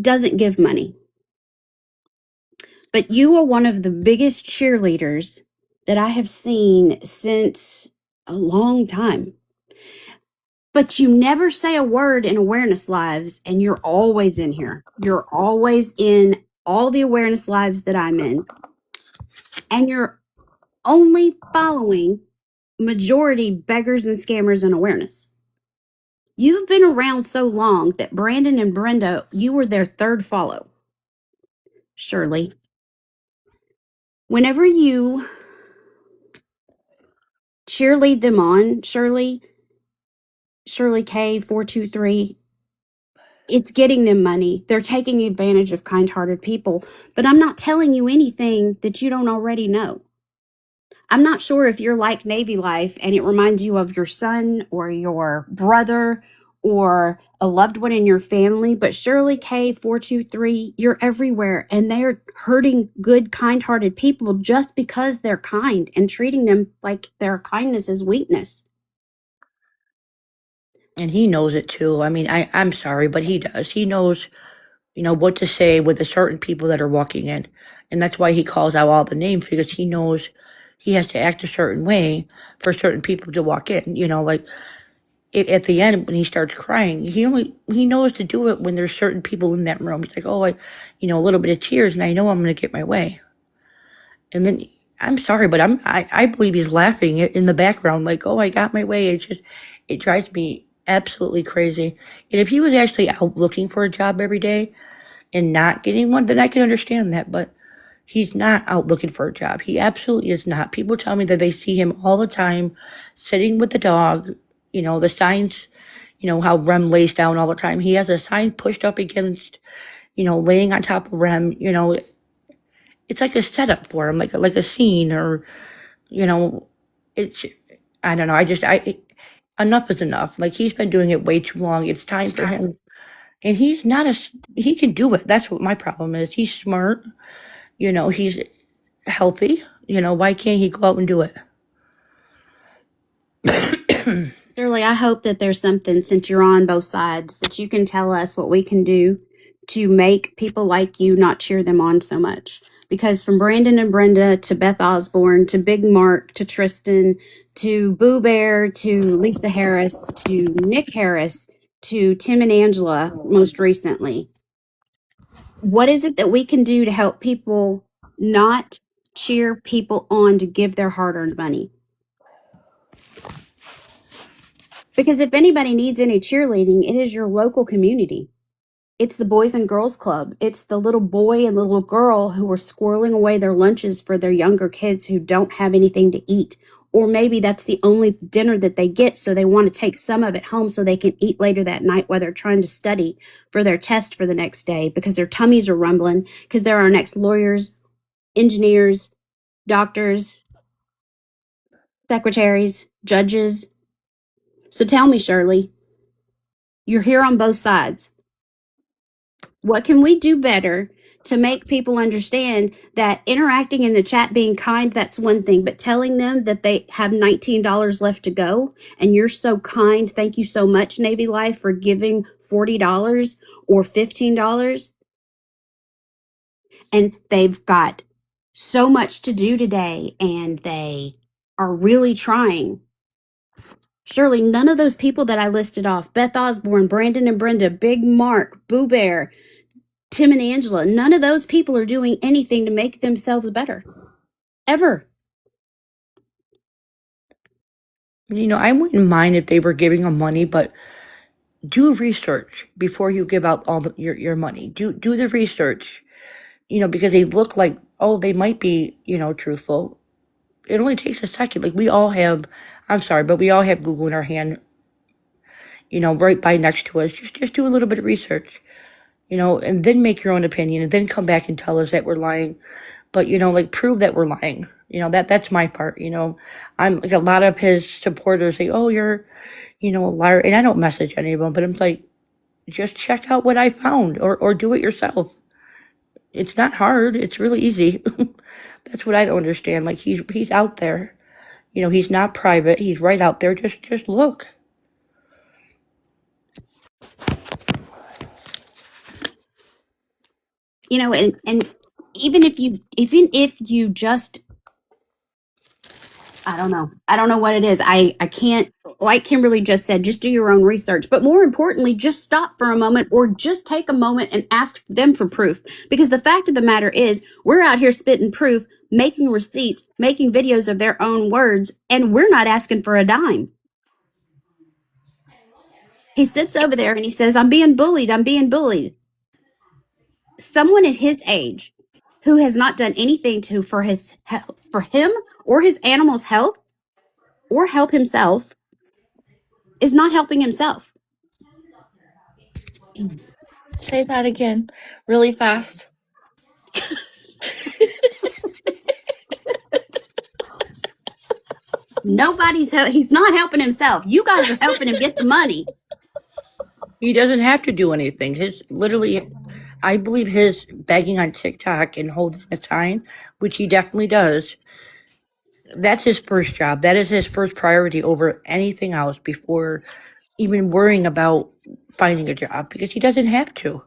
S3: doesn't give money. But you are one of the biggest cheerleaders that I have seen since a long time. But you never say a word in awareness lives, and you're always in here. You're always in all the awareness lives that I'm in. And you're only following majority beggars and scammers in awareness. You've been around so long that Brandon and Brenda, you were their third follow. Shirley, whenever you cheerlead them on, Shirley K423, it's getting them money. They're taking advantage of kind-hearted people. But I'm not telling you anything that you don't already know. I'm not sure if you're like Navy Life and it reminds you of your son or your brother or a loved one in your family, but Shirley K423, you're everywhere, and they're hurting good, kind-hearted people just because they're kind and treating them like their kindness is weakness.
S5: And he knows it too. I mean, I'm sorry, but he does. He knows, what to say with the certain people that are walking in. And that's why he calls out all the names, because he knows he has to act a certain way for certain people to walk in. Like at the end when he starts crying, he knows to do it when there's certain people in that room. He's like, oh, a little bit of tears, and I know I'm going to get my way. And then I'm sorry, but I believe he's laughing in the background, like, oh, I got my way. It drives me absolutely crazy. And if he was actually out looking for a job every day and not getting one, then I can understand that. But he's not out looking for a job. He absolutely is not. People tell me that they see him all the time sitting with the dog, the signs, how Rem lays down all the time. He has a sign pushed up against, laying on top of Rem, it's like a setup for him, like a scene, or, it's, I don't know. Enough is enough. Like, he's been doing it way too long. It's time for him. And he can do it. That's what my problem is. He's smart. He's healthy. Why can't he go out and do it?
S3: Shirley, I hope that there's something, since you're on both sides, that you can tell us what we can do to make people like you not cheer them on so much. Because from Brandon and Brenda to Beth Osborne to Big Mark to Tristan to Boo Bear to Lisa Harris to Nick Harris to Tim and Angela most recently, what is it that we can do to help people not cheer people on to give their hard-earned money? Because if anybody needs any cheerleading, it is your local community. It's the Boys and Girls Club. It's the little boy and little girl who are squirreling away their lunches for their younger kids who don't have anything to eat. Or maybe that's the only dinner that they get, so they want to take some of it home so they can eat later that night while they're trying to study for their test for the next day, because their tummies are rumbling, because they're our next lawyers, engineers, doctors, secretaries, judges. So tell me, Shirley, you're here on both sides. What can we do better to make people understand that interacting in the chat, being kind, that's one thing, but telling them that they have $19 left to go and you're so kind, thank you so much, Navy Life, for giving $40 or $15, and they've got so much to do today and they are really trying. Surely none of those people that I listed off, Beth Osborne, Brandon and Brenda, Big Mark, Boo Bear, Tim and Angela, none of those people are doing anything to make themselves better. Ever.
S5: I wouldn't mind if they were giving them money, but do research before you give out all your money. Do the research, because they look like, oh, they might be, truthful. It only takes a second. Like, I'm sorry, but we all have Google in our hand, right by next to us. Just do a little bit of research, and then make your own opinion, and then come back and tell us that we're lying. But, like, prove that we're lying. That's my part. I'm like, a lot of his supporters say, oh, you're, a liar. And I don't message any of them, but I'm like, just check out what I found, or do it yourself. It's not hard. It's really easy. That's what I don't understand. Like, he's out there. He's not private. He's right out there. Just look.
S3: You know, and even if you just, I don't know what it is. I can't, like Kimberly just said, just do your own research. But more importantly, just stop for a moment or just take a moment and ask them for proof. Because the fact of the matter is, we're out here spitting proof, making receipts, making videos of their own words, and we're not asking for a dime. He sits over there and he says, I'm being bullied. I'm being bullied. Someone at his age who has not done anything for him or his animal's health or help himself is not helping himself.
S1: Say that again really fast.
S3: He's not helping himself. You guys are helping him get the money.
S5: He doesn't have to do anything. I believe his begging on TikTok and holding a sign, which he definitely does, that's his first job. That is his first priority over anything else before even worrying about finding a job, because he doesn't have to.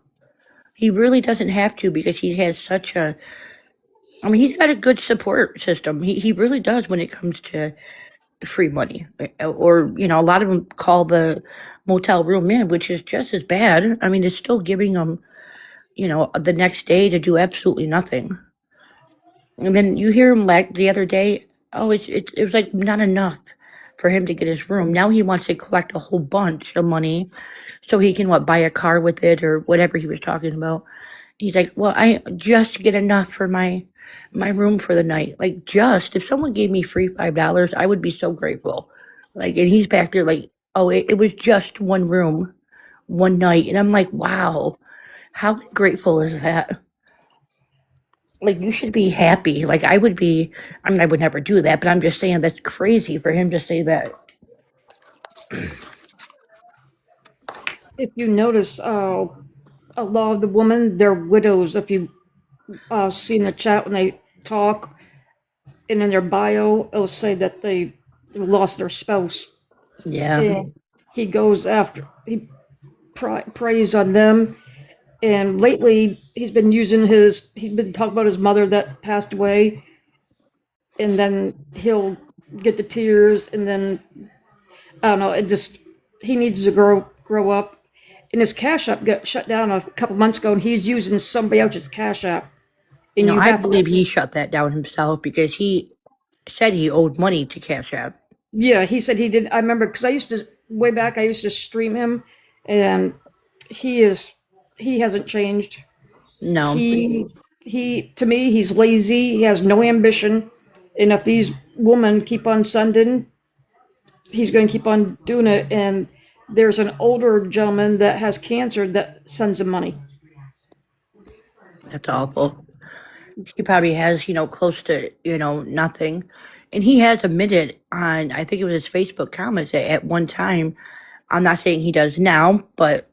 S5: He really doesn't have to, because he has he's got a good support system. He really does when it comes to free money. Or, a lot of them call the motel room in, which is just as bad. I mean, it's still giving them, the next day to do absolutely nothing. And then you hear him like the other day, oh, it was like not enough for him to get his room. Now he wants to collect a whole bunch of money so he can buy a car with it or whatever he was talking about. He's like, well, I just get enough for my room for the night. Like, if someone gave me free $5, I would be so grateful. Like, and he's back there like, oh, it was just one room, one night. And I'm like, wow, how grateful is that? Like, you should be happy. Like, I would never do that, but I'm just saying that's crazy for him to say that.
S6: If you notice, a lot of the women, they're widows. If you see in the chat when they talk, and in their bio, it'll say that they lost their spouse.
S5: Yeah.
S6: And he goes after, he preys on them. And lately, he's been talking about his mother that passed away. And then he'll get the tears, and then, I don't know, he needs to grow up. And his Cash App got shut down a couple months ago, and he's using somebody else's Cash App. And
S5: I believe he shut that down himself because he said he owed money to Cash App.
S6: Yeah, he said he did. I remember because way back, I used to stream him, and he hasn't changed.
S5: No.
S6: To me, he's lazy. He has no ambition. And if these women keep on sending, he's going to keep on doing it. And there's an older gentleman that has cancer that sends him money.
S5: That's awful. He probably has, close to, nothing. And he has admitted on, I think it was his Facebook comments that at one time, I'm not saying he does now, but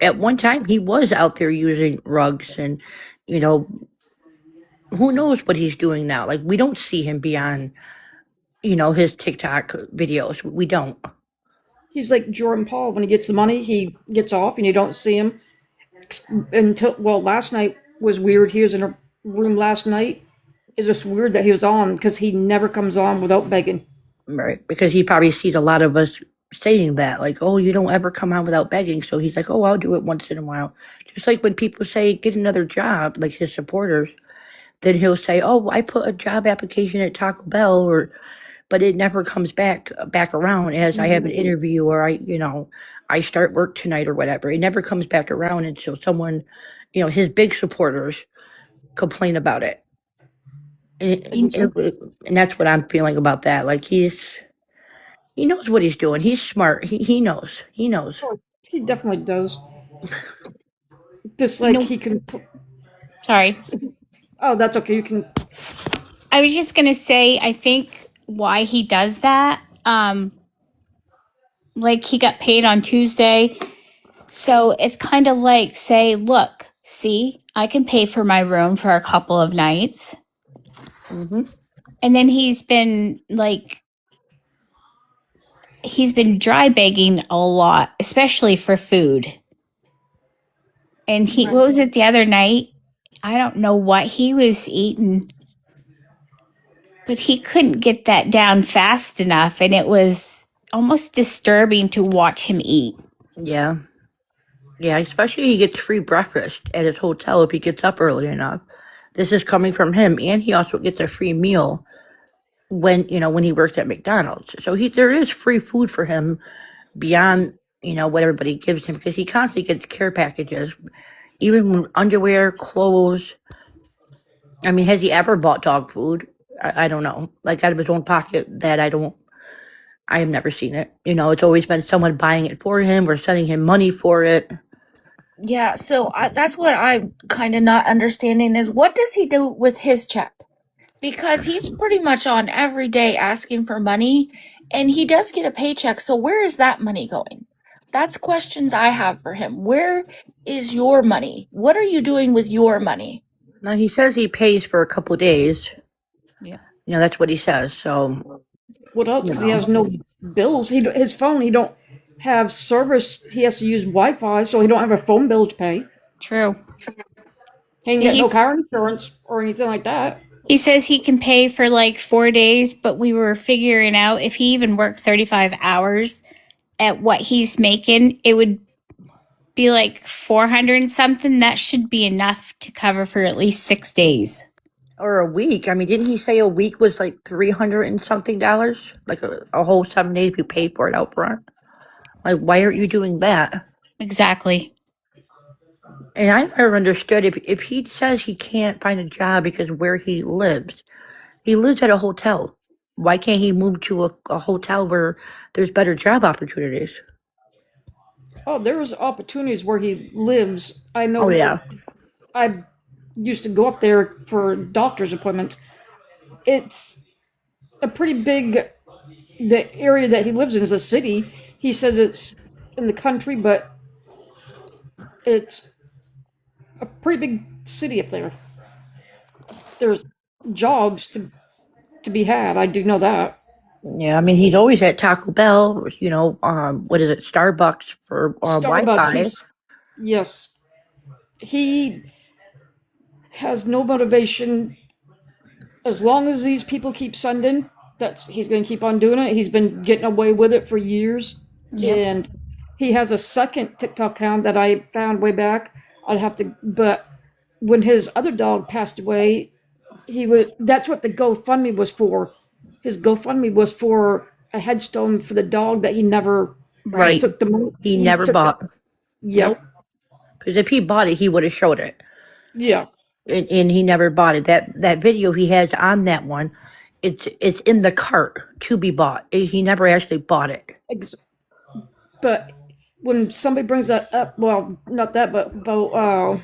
S5: at one time he was out there using rugs and, who knows what he's doing now. Like, we don't see him beyond, his TikTok videos. We don't.
S6: He's like Jordan Paul. When he gets the money, he gets off and you don't see him last night was weird. He was in a room last night. It's just weird that he was on because he never comes on without begging.
S5: Right. Because he probably sees a lot of us saying that, like, oh, you don't ever come on without begging. So he's like, oh, I'll do it once in a while. Just like when people say, get another job, like his supporters, then he'll say, oh, I put a job application at Taco Bell, but it never comes back around as I have an interview or I start work tonight or whatever. It never comes back around until someone, his big supporters complain about it. And that's what I'm feeling about that. Like, he knows what he's doing. He's smart. He knows.
S6: Oh, he definitely does. Just like he can.
S4: Sorry.
S6: Oh, that's okay. You can.
S4: I was just going to say, I think why he does that, like he got paid on Tuesday. So it's kind of like, say, look, see, I can pay for my room for a couple of nights.
S5: Mm-hmm.
S4: And then he's been dry begging a lot, especially for food. And what was it the other night? I don't know what he was eating, but he couldn't get that down fast enough, and it was almost disturbing to watch him eat.
S5: Yeah. Yeah, especially he gets free breakfast at his hotel if he gets up early enough. This is coming from him, and he also gets a free meal when he works at McDonald's. So there is free food for him beyond what everybody gives him, because he constantly gets care packages, even underwear, clothes. I mean, has he ever bought dog food? I don't know. Like, out of his own pocket, that I have never seen it. It's always been someone buying it for him or sending him money for it.
S1: Yeah, so that's what I'm kind of not understanding is what does he do with his check? Because he's pretty much on every day asking for money, and he does get a paycheck. So where is that money going? That's questions I have for him. Where is your money? What are you doing with your money?
S5: Now, he says he pays for a couple days.
S4: Yeah.
S5: That's what he says. So,
S6: What else? Because he has no bills. His phone, he don't have service. He has to use Wi-Fi, so he don't have a phone bill to pay.
S4: True.
S6: He ain't get no
S4: He's-
S6: car insurance or anything like that.
S4: He says he can pay for like 4 days, but we were figuring out if he even worked 35 hours at what he's making, it would be like 400 and something. That should be enough to cover for at least 6 days.
S5: or a week. I mean, didn't he say a week was like $300 and something? Like a whole 7 days if you paid for it out front? Like, why aren't you doing that?
S4: Exactly.
S5: And I never understood if he says he can't find a job because where he lives at a hotel. Why can't he move to a hotel where there's better job opportunities?
S6: Oh, there's opportunities where he lives. I know.
S5: Oh, yeah.
S6: I used to go up there for doctor's appointments. It's a pretty big. The area that he lives in is a city. He says it's in the country, but it's a pretty big city up there. There's jobs to be had. I do know that.
S5: Yeah, I mean, he's always at Taco Bell, what is it, Starbucks for Wi-Fi.
S6: Yes, he has no motivation. As long as these people keep sending, he's going to keep on doing it. He's been getting away with it for years.
S4: Yep.
S6: And he has a second TikTok account that I found way back. But when his other dog passed away, that's what the GoFundMe was for. His GoFundMe was for a headstone for the dog that he never
S5: Right.
S6: took the money.
S5: He never bought.
S6: Yeah.
S5: Nope. Because if he bought it, he would have showed it.
S6: Yeah.
S5: And he never bought it. That video he has on that one, it's in the cart to be bought. He never actually bought it.
S6: But when somebody brings that up, well, not that, but about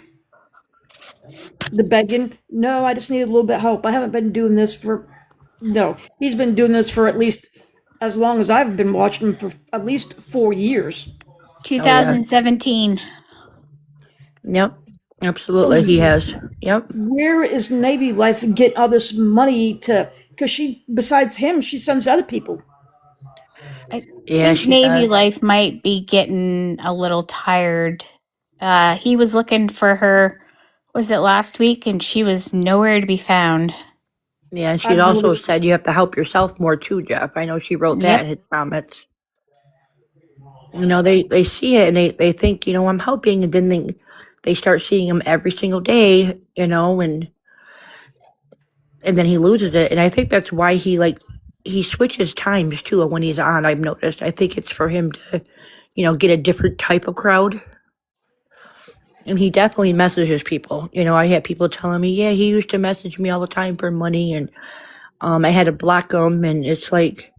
S6: the begging, no, I just need a little bit of help. I haven't been doing this no, he's been doing this for at least as long as I've been watching him, for at least 4 years.
S4: 2017.
S5: Yep. Absolutely, he has. Yep.
S6: Where is Navy Life getting all this money because besides him, she sends other people.
S4: I
S5: Yeah,
S4: think Navy Life might be getting a little tired. He was looking for her, was it last week? And she was nowhere to be found.
S5: Yeah, she also said you have to help yourself more too, Jeff. I know she wrote that in his comments. They see it and they think, I'm helping, and then they start seeing him every single day, and then he loses it. And I think that's why he switches times too when he's on, I've noticed. I think it's for him to, get a different type of crowd. And he definitely messages people. I had people telling me, yeah, he used to message me all the time for money, and I had to block him, and it's like,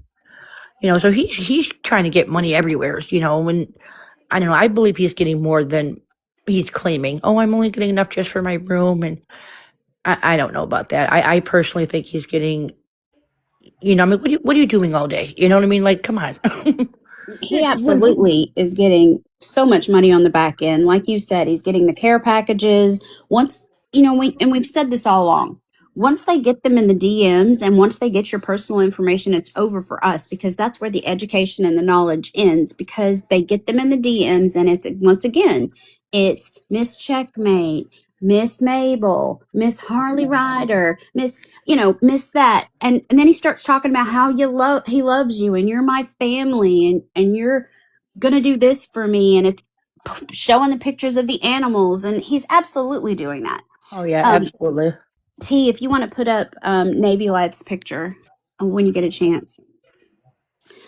S5: so he's trying to get money everywhere, and I don't know, I believe he's getting more than he's claiming. Oh, I'm only getting enough just for my room, and I don't know about that. I personally think he's getting, I mean, what are you doing all day? You know what I mean? Like, come on.
S3: He absolutely is getting so much money on the back end. Like you said, he's getting the care packages. Once, we've said this all along. Once they get them in the DMs and once they get your personal information, it's over for us, because that's where the education and the knowledge ends, because they get them in the DMs and it's, once again, it's Miss Checkmate, Miss Mabel, Miss Harley Ryder, Miss that. And then he starts talking about how he loves you and you're my family and you're gonna do this for me, and it's showing the pictures of the animals, and he's absolutely doing that.
S5: Oh yeah,
S3: Um,
S5: absolutely.
S3: T, if you want to put up Navy Life's picture when you get a chance.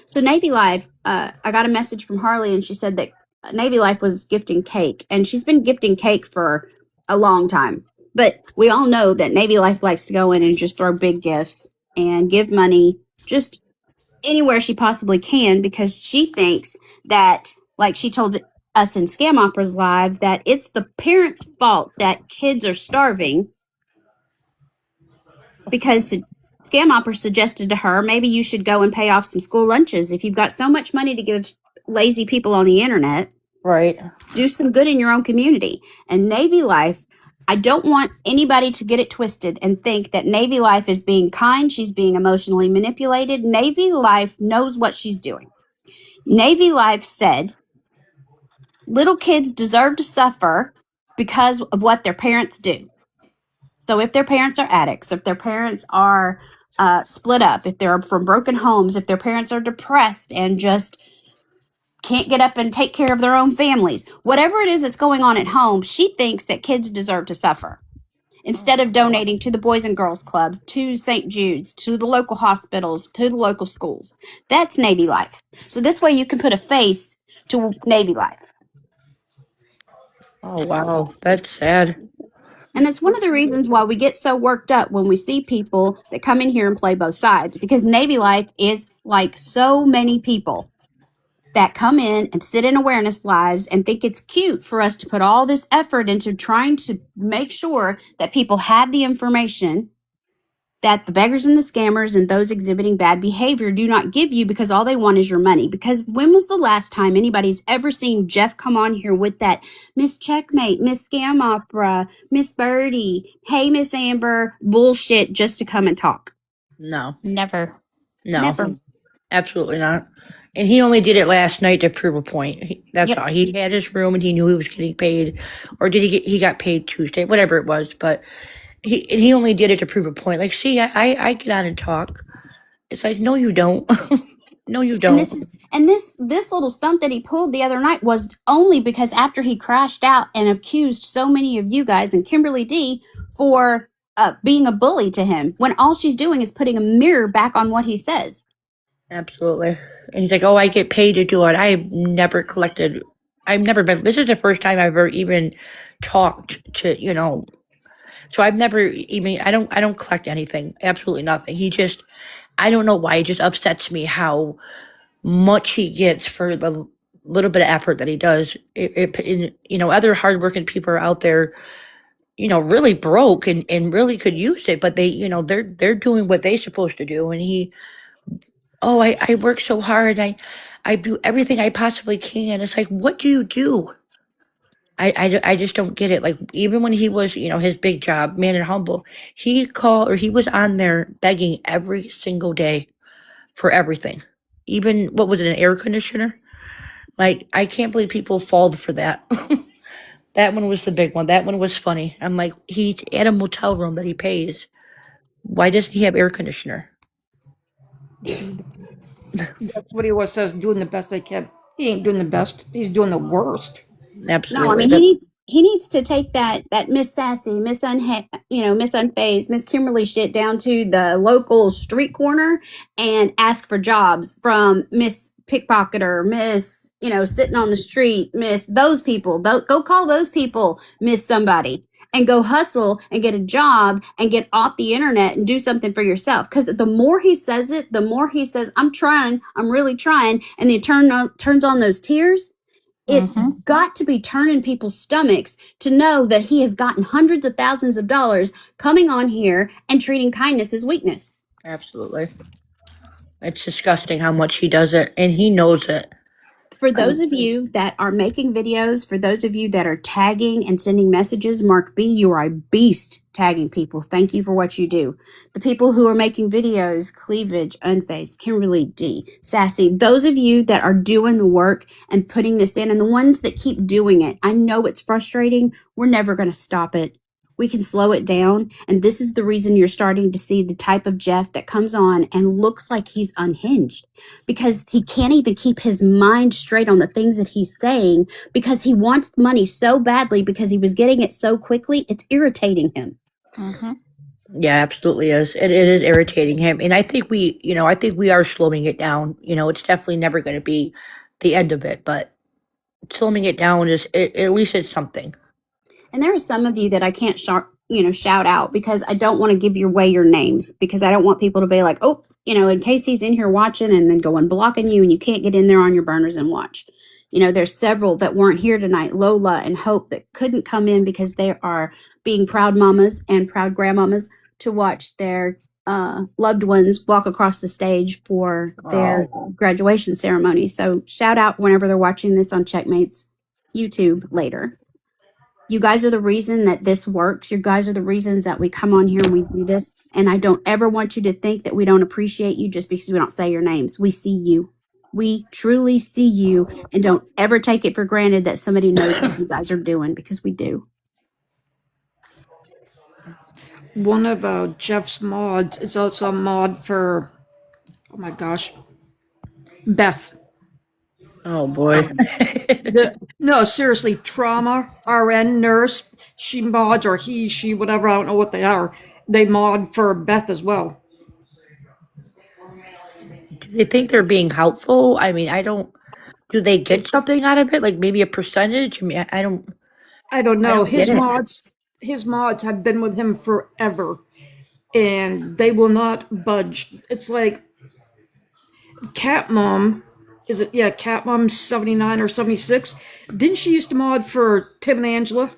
S3: So Navy Life, I got a message from Harley, and she said that Navy Life was gifting cake, and she's been gifting cake for a long time. But we all know that Navy Life likes to go in and just throw big gifts and give money just anywhere she possibly can, because she thinks that, like she told us in Scam Operas Live, that it's the parents' fault that kids are starving, because the Scam Opera suggested to her, maybe you should go and pay off some school lunches. If you've got so much money to give lazy people on the internet,
S5: Right.
S3: do some good in your own community. And Navy Life, I don't want anybody to get it twisted and think that Navy Life is being kind. She's being emotionally manipulated. Navy Life knows what she's doing. Navy Life said, little kids deserve to suffer because of what their parents do. So if their parents are addicts, if their parents are split up, if they're from broken homes, if their parents are depressed and just can't get up and take care of their own families, whatever it is that's going on at home, she thinks that kids deserve to suffer. Instead of donating to the Boys and Girls Clubs, to St. Jude's, to the local hospitals, to the local schools. That's Navy Life. So this way you can put a face to Navy Life.
S5: Oh wow, that's sad.
S3: And it's one of the reasons why we get so worked up when we see people that come in here and play both sides, because Navy Life is like so many people that come in and sit in awareness lives and think it's cute for us to put all this effort into trying to make sure that people have the information that the beggars and the scammers and those exhibiting bad behavior do not give you, because all they want is your money. Because when was the last time anybody's ever seen Jeff come on here with that Miss Checkmate, Miss Scam Opera, Miss Birdie, hey Miss Amber bullshit just to come and talk?
S5: No,
S4: Never.
S3: Never.
S5: absolutely not. And he only did it last night to prove a point. That's
S4: Yep.
S5: all. He had his room and he knew he was getting paid, or did he got paid Tuesday, whatever it was. But he only did it to prove a point. Like, see, I get on and talk. It's like, no, you don't. No, you don't.
S3: And this little stunt that he pulled the other night was only because after he crashed out and accused so many of you guys and Kimberly D for being a bully to him, when all she's doing is putting a mirror back on what he says.
S5: Absolutely. And he's like, oh, I get paid to do it. I've never collected. I've never been. This is the first time I've ever even talked to, So I've never even. I don't collect anything. Absolutely nothing. He just. I don't know why. It just upsets me how much he gets for the little bit of effort that he does. Other hardworking people are out there, really broke and really could use it, but they're doing what they're supposed to do. And I work so hard. I do everything I possibly can. It's like, what do you do? I just don't get it. Like, even when he was, his big job, Man and Humble, he was on there begging every single day for everything. Even, what was it, an air conditioner? Like, I can't believe people fall for that. That one was the big one. That one was funny. I'm like, he's at a motel room that he pays. Why doesn't he have air conditioner?
S6: That's what he always says, doing the best they can. He ain't doing the best. He's doing the worst.
S5: Absolutely.
S3: No, I mean he needs to take that Miss Sassy, Miss Miss Unfazed, Miss Kimberly shit down to the local street corner and ask for jobs from Miss Pickpocketer, Miss sitting on the street, Miss those people. Go call those people Miss somebody and go hustle and get a job and get off the internet and do something for yourself. Because the more he says it, the more he says, I'm trying, I'm really trying, and then turns on those tears. It's got to be turning people's stomachs to know that he has gotten hundreds of thousands of dollars coming on here and treating kindness as weakness.
S5: Absolutely. It's disgusting how much he does it, and he knows it.
S3: For those of you that are making videos, for those of you that are tagging and sending messages, Mark B, you are a beast tagging people. Thank you for what you do. The people who are making videos, Cleavage, Unfaced, Kimberly D, Sassy, those of you that are doing the work and putting this in, and the ones that keep doing it, I know it's frustrating. We're never going to stop it. We can slow it down. And this is the reason you're starting to see the type of Jeff that comes on and looks like he's unhinged, because he can't even keep his mind straight on the things that he's saying because he wants money so badly because he was getting it so quickly. It's irritating him.
S4: Mm-hmm.
S5: Yeah, absolutely is. It is irritating him, and I think we are slowing it down. It's definitely never going to be the end of it, but slowing it down at least it's something.
S3: And there are some of you that I can't shout out because I don't want to give away your names, because I don't want people to be like, oh, in case he's in here watching and then going blocking you and you can't get in there on your burners and watch. There's several that weren't here tonight, Lola and Hope, that couldn't come in because they are being proud mamas and proud grandmamas to watch their loved ones walk across the stage for their graduation ceremony. So shout out whenever they're watching this on Checkmate's YouTube later. You guys are the reason that this works. You guys are the reasons that we come on here and we do this. And I don't ever want you to think that we don't appreciate you just because we don't say your names. We see you. We truly see you, and don't ever take it for granted that somebody knows what you guys are doing, because we do.
S6: One of Jeff's mods is also a mod for, oh my gosh, Beth.
S5: Oh boy.
S6: No, seriously, trauma, RN, nurse, she mods, or he, she, whatever, I don't know what they are. They mod for Beth as well.
S5: Do they think they're being helpful? I mean, I don't. Do they get something out of it? Like maybe a percentage? I mean, I don't.
S6: I don't
S5: I
S6: know.
S5: don't get it.
S6: His mods have been with him forever, and they will not budge. It's like Cat Mom. Is it? Yeah, Cat Mom 79 or 76. Didn't she used to mod for Tim and Angela?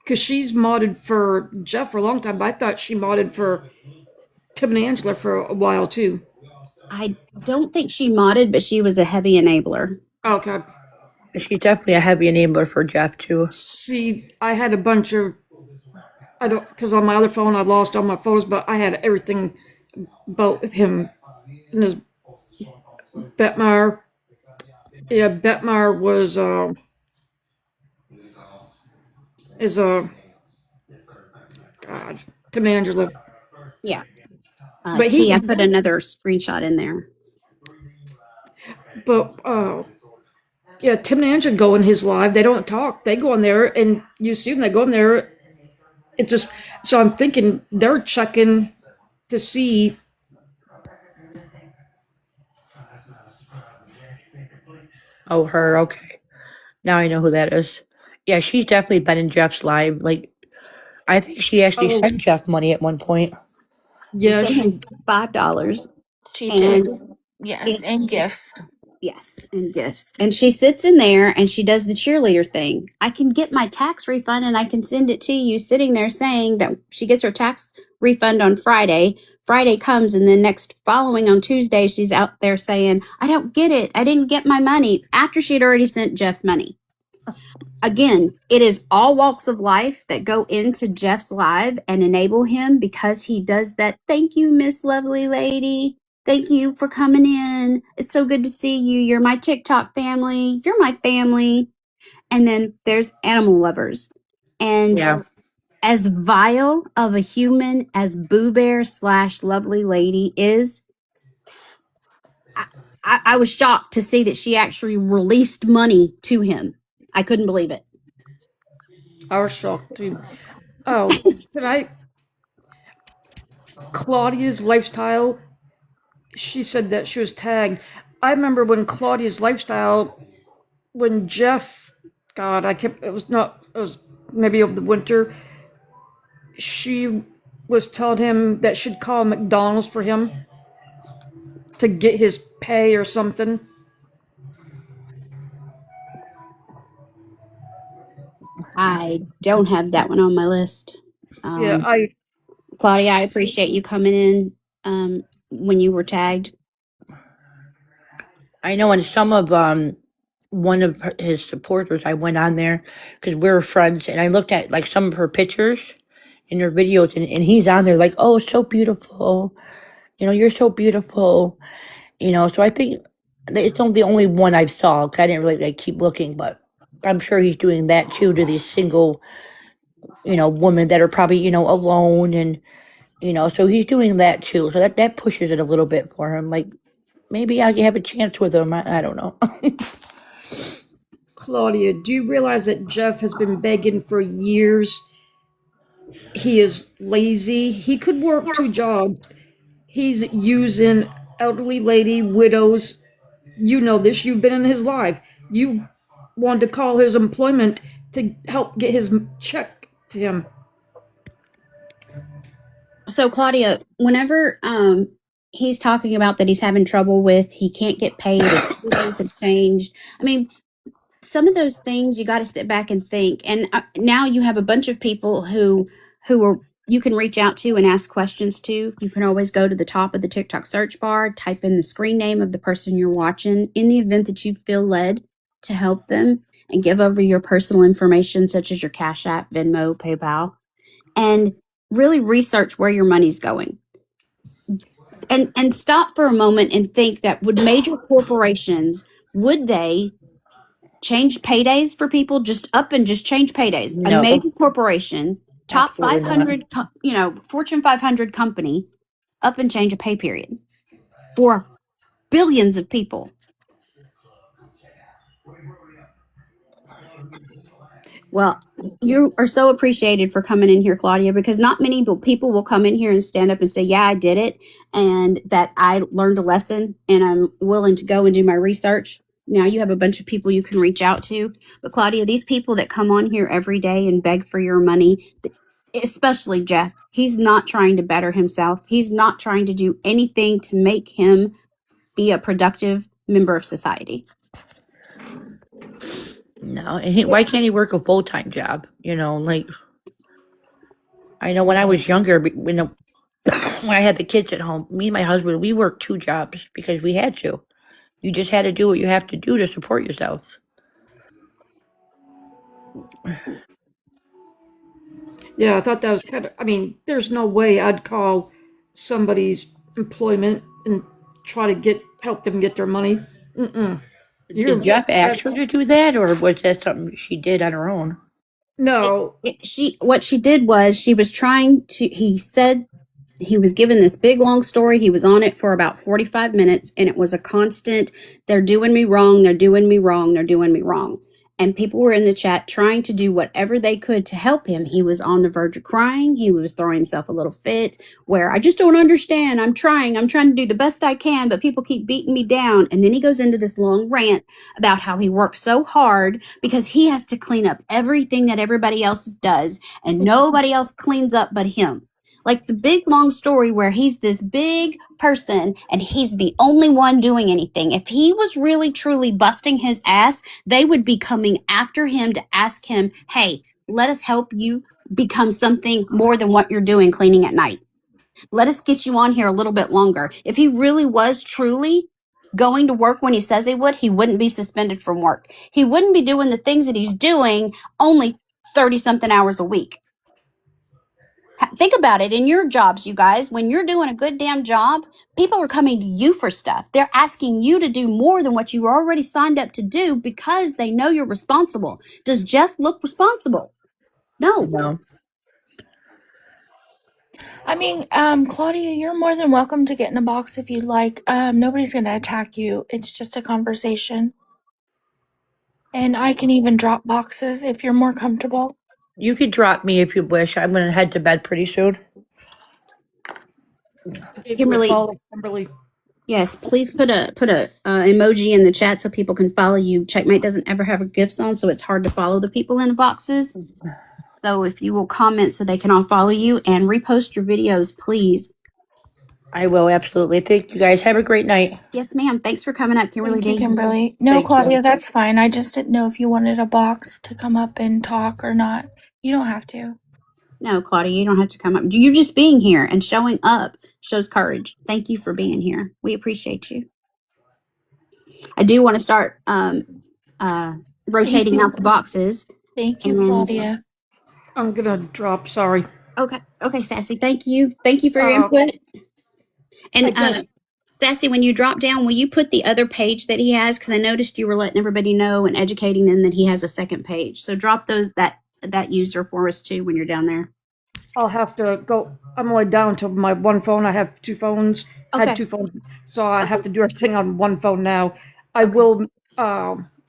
S6: Because she's modded for Jeff for a long time, but I thought she modded for Tim and Angela for a while too.
S3: I don't think she modded, but she was a heavy enabler.
S6: Okay.
S5: She's definitely a heavy enabler for Jeff too.
S6: See, I had a bunch of, I don't, because on my other phone I lost all my photos, but I had everything about him and his Betmar. Yeah, Betmar was is God, Tim and Angela.
S3: Yeah.
S6: But
S3: T, I put another screenshot in there.
S6: But yeah, Tim and Angela go in his live. They don't talk. They go in there, and you see them. They go in there. It's just, so I'm thinking they're checking to see.
S5: Oh, her. Okay. Now I know who that is. Yeah, she's definitely been in Jeff's live. Like, I think she actually sent Jeff money at one point.
S6: Yeah,
S3: she sent him $5.
S1: She did. Yes, and gifts.
S3: Yes, and gifts. And she sits in there and she does the cheerleader thing. I can get my tax refund and I can send it to you, sitting there saying that she gets her tax refund on Friday. Friday comes, and then next following on Tuesday, she's out there saying, I don't get it. I didn't get my money, after she'd already sent Jeff money. Again, it is all walks of life that go into Jeff's live and enable him, because he does that. Thank you, Miss Lovely Lady. Thank you for coming in. It's so good to see you. You're my TikTok family. You're my family. And then there's animal lovers. And
S5: Yeah.
S3: as vile of a human as Boo Bear / Lovely Lady is, I was shocked to see that she actually released money to him. I couldn't believe it.
S6: I was shocked too. Oh, Claudia's lifestyle. She said that she was tagged. I remember when Claudia's lifestyle, when Jeff, God, it was maybe over the winter, she was telling him that she'd call McDonald's for him to get his pay or something.
S3: I don't have that one on my list.
S6: Yeah,
S3: Claudia, I appreciate you coming in when you were tagged.
S5: I know in some of one of his supporters, I went on there because we were friends, and I looked at like some of her pictures in her videos, and he's on there like, oh, so beautiful. You're so beautiful. So I think it's not the only one I saw, 'cause I didn't really like keep looking, but I'm sure he's doing that too to these single, women that are probably, alone and, so he's doing that too. So that pushes it a little bit for him. Like maybe I have a chance with him. I don't know.
S6: Claudia, do you realize that Jeff has been begging for years? He is lazy. He could work 2 jobs. He's using elderly lady, widows. You know this. You've been in his life. You wanted to call his employment to help get his check to him.
S3: So Claudia, whenever he's talking about that he's having trouble with, he can't get paid, his days have changed. I mean, some of those things you got to step back and think. And now you have a bunch of people who are you can reach out to and ask questions to. You can always go to the top of the TikTok search bar, type in the screen name of the person you're watching. In the event that you feel led to help them and give over your personal information, such as your Cash App, Venmo, PayPal, and really research where your money's going. And stop for a moment and think that would major corporations, would they change paydays for people, just up and just change paydays? A
S5: No,
S3: major corporation, top
S5: absolutely not.
S3: 500, Fortune 500 company, up and change a pay period for billions of people. Well, you are so appreciated for coming in here, Claudia, because not many people will come in here and stand up and say, yeah, I did it, and that I learned a lesson and I'm willing to go and do my research. Now you have a bunch of people you can reach out to. But Claudia, these people that come on here every day and beg for your money, especially Jeff, he's not trying to better himself. He's not trying to do anything to make him be a productive member of society.
S5: No, and why can't he work a full-time job? Like I know when I was younger, when I had the kids at home, me and my husband, we worked 2 jobs because we had to. You just had to do what you have to do to support yourself.
S6: Yeah, I thought that was kind of. I mean, there's no way I'd call somebody's employment and try to help them get their money. Mm-mm.
S5: Did Jeff ask her to do that, or was that something she did on her own?
S6: No.
S3: What she did was she was trying to. He said he was given this big long story. He was on it for about 45 minutes, and it was a constant, they're doing me wrong, they're doing me wrong, they're doing me wrong. And people were in the chat trying to do whatever they could to help him. He was on the verge of crying. He was throwing himself a little fit where I just don't understand. I'm trying to do the best I can, but people keep beating me down. And then he goes into this long rant about how he works so hard because he has to clean up everything that everybody else does, and nobody else cleans up but him. Like the big long story where he's this big person and he's the only one doing anything. If he was really truly busting his ass, they would be coming after him to ask him, hey, let us help you become something more than what you're doing cleaning at night. Let us get you on here a little bit longer. If he really was truly going to work when he says he would, he wouldn't be suspended from work. He wouldn't be doing the things that he's doing only 30 something hours a week. Think about it in your jobs, you guys. When you're doing a good damn job, people are coming to you for stuff. They're asking you to do more than what you were already signed up to do because they know you're responsible. Does Jeff look responsible? No.
S5: No.
S1: I mean, Claudia, you're more than welcome to get in a box if you'd like. Nobody's going to attack you. It's just a conversation. And I can even drop boxes if you're more comfortable.
S5: You could drop me if you wish. I'm going to head to bed pretty soon.
S3: Kimberly. Yes, please put a emoji in the chat so people can follow you. Checkmate doesn't ever have a gifts on, so it's hard to follow the people in the boxes. So if you will comment so they can all follow you and repost your videos, please.
S5: I will, absolutely. Thank you guys. Have a great night.
S3: Yes, ma'am. Thanks for coming up, Kimberly.
S1: Thank you, Kimberly. No,
S5: Thank
S1: Claudia,
S5: you.
S1: that's fine. I just didn't know if you wanted a box to come up and talk or not. You don't have to.
S3: No, Claudia, you don't have to come up. You just being here and showing up shows courage. Thank you for being here. We appreciate you. I do want to start rotating out the boxes.
S1: Thank you, Claudia.
S6: I'm gonna drop. Sorry.
S3: Okay, Sassy. Thank you for your input. And Sassy, when you drop down, will you put the other page that he has? Because I noticed you were letting everybody know and educating them that he has a second page. So drop that user for us too when you're down there.
S6: I'll have to go. I'm only down to my one phone. I have two phones.
S3: Okay.
S6: Had two phones, so I have to do everything on one phone now. I
S3: Okay.
S6: will.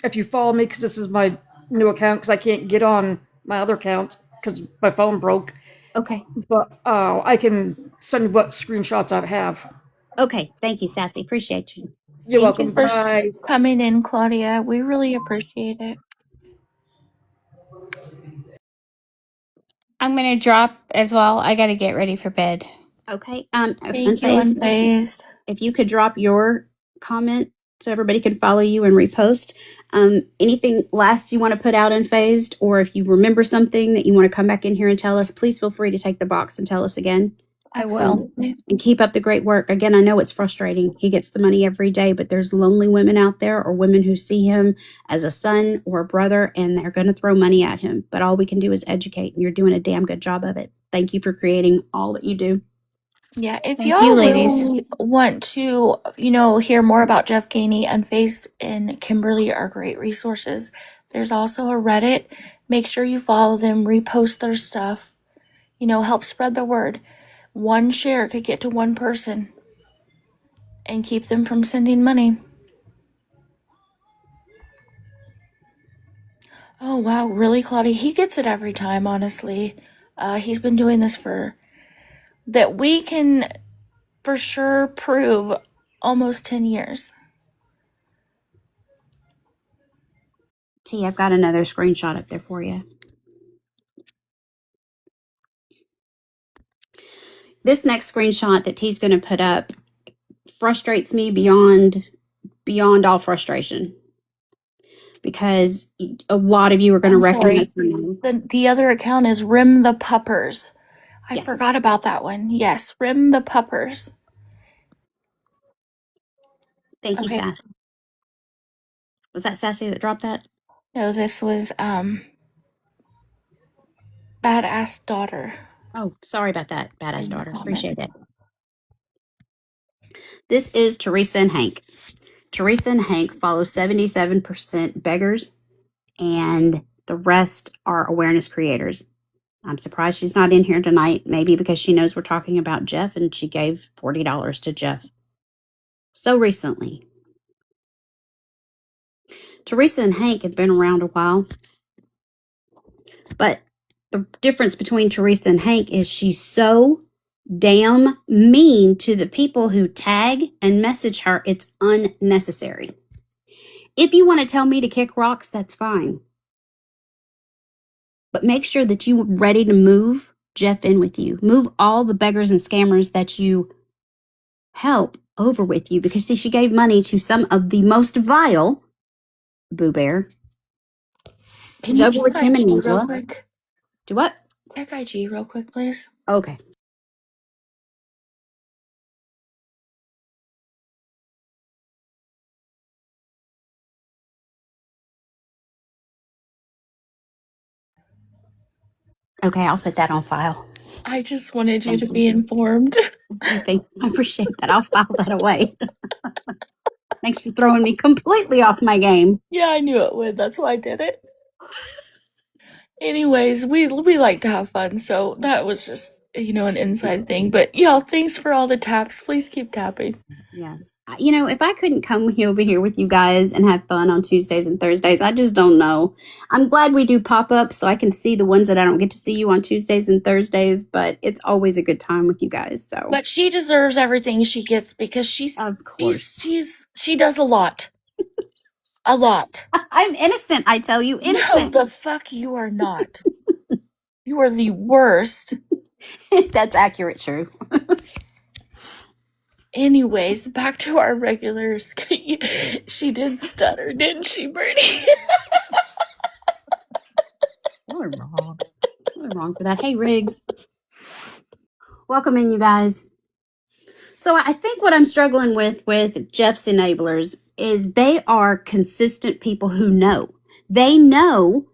S6: If you follow me, because this is my new account, because I can't get on my other account because my phone broke.
S3: Okay.
S6: But I can send you what screenshots I have.
S3: Okay. Thank you, Sassy. Appreciate you.
S6: You're
S1: Thank
S6: welcome.
S1: you for
S6: Bye.
S1: coming in, Claudia. We really appreciate it.
S4: I'm going to drop as well. I got to get ready for bed.
S3: Okay.
S1: Thank you,
S3: Unfazed,
S1: Unfazed.
S3: if you could drop your comment so everybody can follow you and repost. Anything last you want to put out Unfazed, or if you remember something that you want to come back in here and tell us, please feel free to take the box and tell us again.
S4: I will.
S3: And keep up the great work. Again, I know it's frustrating. He gets the money every day, but there's lonely women out there, or women who see him as a son or a brother, and they're going to throw money at him. But all we can do is educate, and you're doing a damn good job of it. Thank you for creating all that you do.
S1: Yeah, if
S4: Thank
S1: y'all
S4: you, ladies.
S1: really want to, hear more about Jeff Gainey, Unfazed and Kimberly are great resources. There's also a Reddit. Make sure you follow them, repost their stuff. Help spread the word. One share could get to one person and keep them from sending money. Oh, wow. Really, Claudia? He gets it every time, honestly. He's been doing this that we can for sure prove almost 10 years.
S3: T, I've got another screenshot up there for you. This next screenshot that T's going to put up frustrates me beyond all frustration, because a lot of you are going to recognize her name.
S1: The other account is Rim the Puppers. I
S3: Yes.
S1: forgot about that one. Yes, Rim the Puppers.
S3: Thank you,
S1: Okay.
S3: Sassy. Was that Sassy that dropped that?
S1: No, this was Badass Daughter.
S3: Oh, sorry about that, Badass
S1: In the
S3: Daughter.
S1: comment.
S3: Appreciate it. This is Teresa and Hank. Teresa and Hank follow 77% beggars, and the rest are awareness creators. I'm surprised she's not in here tonight, maybe because she knows we're talking about Jeff and she gave $40 to Jeff so recently. Teresa and Hank have been around a while, but the difference between Teresa and Hank is she's so damn mean to the people who tag and message her. It's unnecessary. If you want to tell me to kick rocks, that's fine. But make sure that you're ready to move Jeff in with you. Move all the beggars and scammers that you help over with you, because see, she gave money to some of the most vile. Boo Bear.
S1: Can you
S3: over
S1: check
S3: with Tim and
S1: IG real
S3: Angela.
S1: quick?
S3: Do what?
S1: Check IG real quick, please.
S3: Okay. Okay, I'll put that on file.
S1: I just wanted you
S3: Thank
S1: to
S3: you.
S1: be informed.
S3: I appreciate that. I'll file that away. Thanks for throwing me completely off my game.
S1: Yeah, I knew it would. That's why I did it. Anyways, we like to have fun, so that was just an inside thing. But y'all, thanks for all the taps. Please keep tapping.
S3: Yes. If I couldn't come over here with you guys and have fun on Tuesdays and Thursdays, I just don't know. I'm glad we do pop-ups so I can see the ones that I don't get to see you on Tuesdays and Thursdays, but it's always a good time with you guys. So,
S1: But she deserves everything she gets because
S3: of course,
S1: she does a lot. A lot.
S3: I'm innocent, I tell you,
S1: No,
S3: innocent.
S1: the fuck you are not. You are the worst.
S3: That's accurate, true.
S1: Anyways, back to our regular She did stutter, didn't she, Bertie?
S3: You're wrong. You're wrong for that. Hey, Riggs. Welcome in, you guys. So I think what I'm struggling with Jeff's enablers is they are consistent people who know. They know,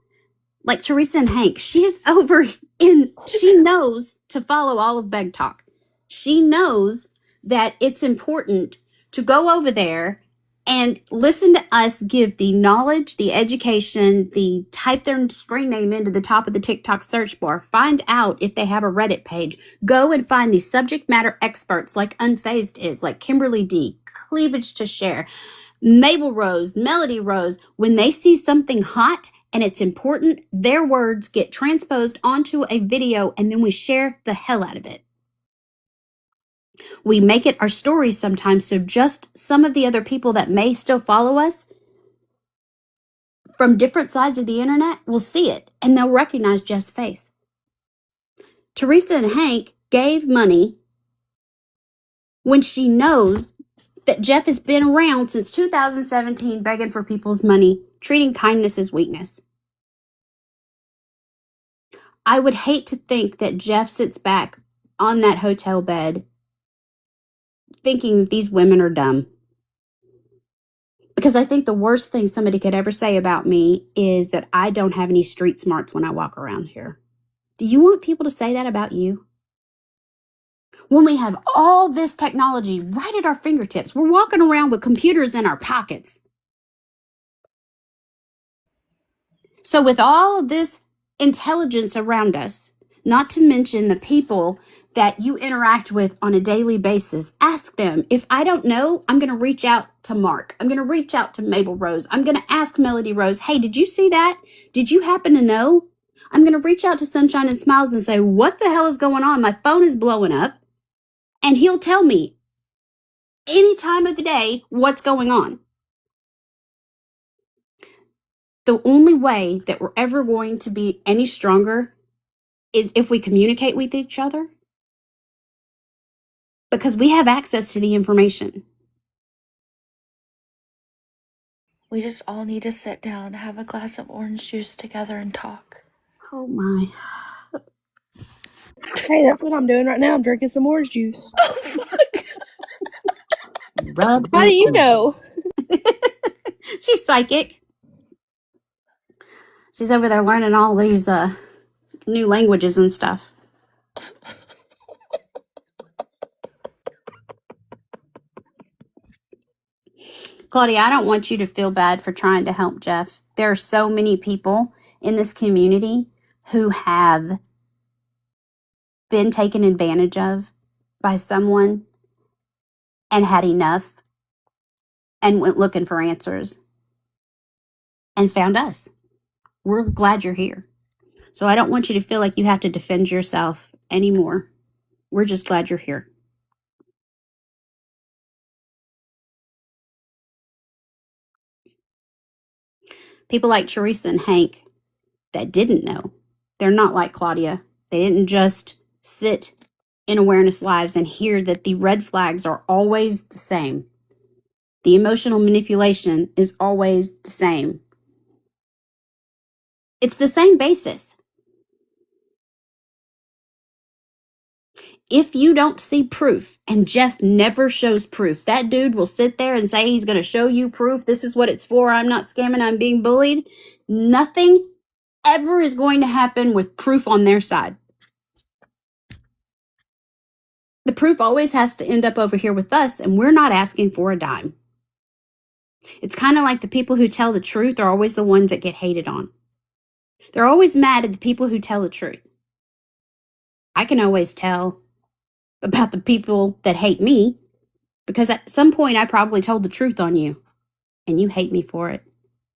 S3: like Teresa and Hank, she knows to follow all of Beg Talk. She knows that it's important to go over there and listen to us give the knowledge, the education, the type their screen name into the top of the TikTok search bar, find out if they have a Reddit page, go and find the subject matter experts like Unfazed is, like Kimberly D, Cleavage to Share, Mabel Rose, Melody Rose. When they see something hot and it's important, their words get transposed onto a video and then we share the hell out of it. We make it our stories sometimes, so just some of the other people that may still follow us from different sides of the internet will see it and they'll recognize Jeff's face. Teresa and Hank gave money when she knows that Jeff has been around since 2017 begging for people's money, treating kindness as weakness. I would hate to think that Jeff sits back on that hotel bed thinking that these women are dumb. Because I think the worst thing somebody could ever say about me is that I don't have any street smarts when I walk around here. Do you want people to say that about you? When we have all this technology right at our fingertips, we're walking around with computers in our pockets. So with all of this intelligence around us, not to mention the people that you interact with on a daily basis, ask them. If I don't know, I'm going to reach out to Mark. I'm going to reach out to Mabel Rose. I'm going to ask Melody Rose, hey, did you see that? Did you happen to know? I'm going to reach out to Sunshine and Smiles and say, what the hell is going on? My phone is blowing up. And he'll tell me any time of the day what's going on. The only way that we're ever going to be any stronger is if we communicate with each other, because we have access to the information.
S1: We just all need to sit down, have a glass of orange juice together, and talk.
S3: Oh my.
S2: Hey, that's what I'm doing right now. I'm drinking some orange juice.
S1: Oh, fuck.
S3: Rub
S2: How do
S3: it
S2: you
S3: in.
S2: know?
S3: She's psychic. She's over there learning all these new languages and stuff. Claudia, I don't want you to feel bad for trying to help Jeff. There are so many people in this community who have been taken advantage of by someone and had enough and went looking for answers and found us. We're glad you're here. So I don't want you to feel like you have to defend yourself anymore. We're just glad you're here. People like Teresa and Hank that didn't know, they're not like Claudia. They didn't just sit in Awareness Lives and hear that the red flags are always the same. The emotional manipulation is always the same. It's the same basis. If you don't see proof, and Jeff never shows proof, that dude will sit there and say he's going to show you proof. This is what it's for. I'm not scamming. I'm being bullied. Nothing ever is going to happen with proof on their side. The proof always has to end up over here with us, and we're not asking for a dime. It's kind of like the people who tell the truth are always the ones that get hated on. They're always mad at the people who tell the truth. I can always tell about the people that hate me because at some point I probably told the truth on you and you hate me for it.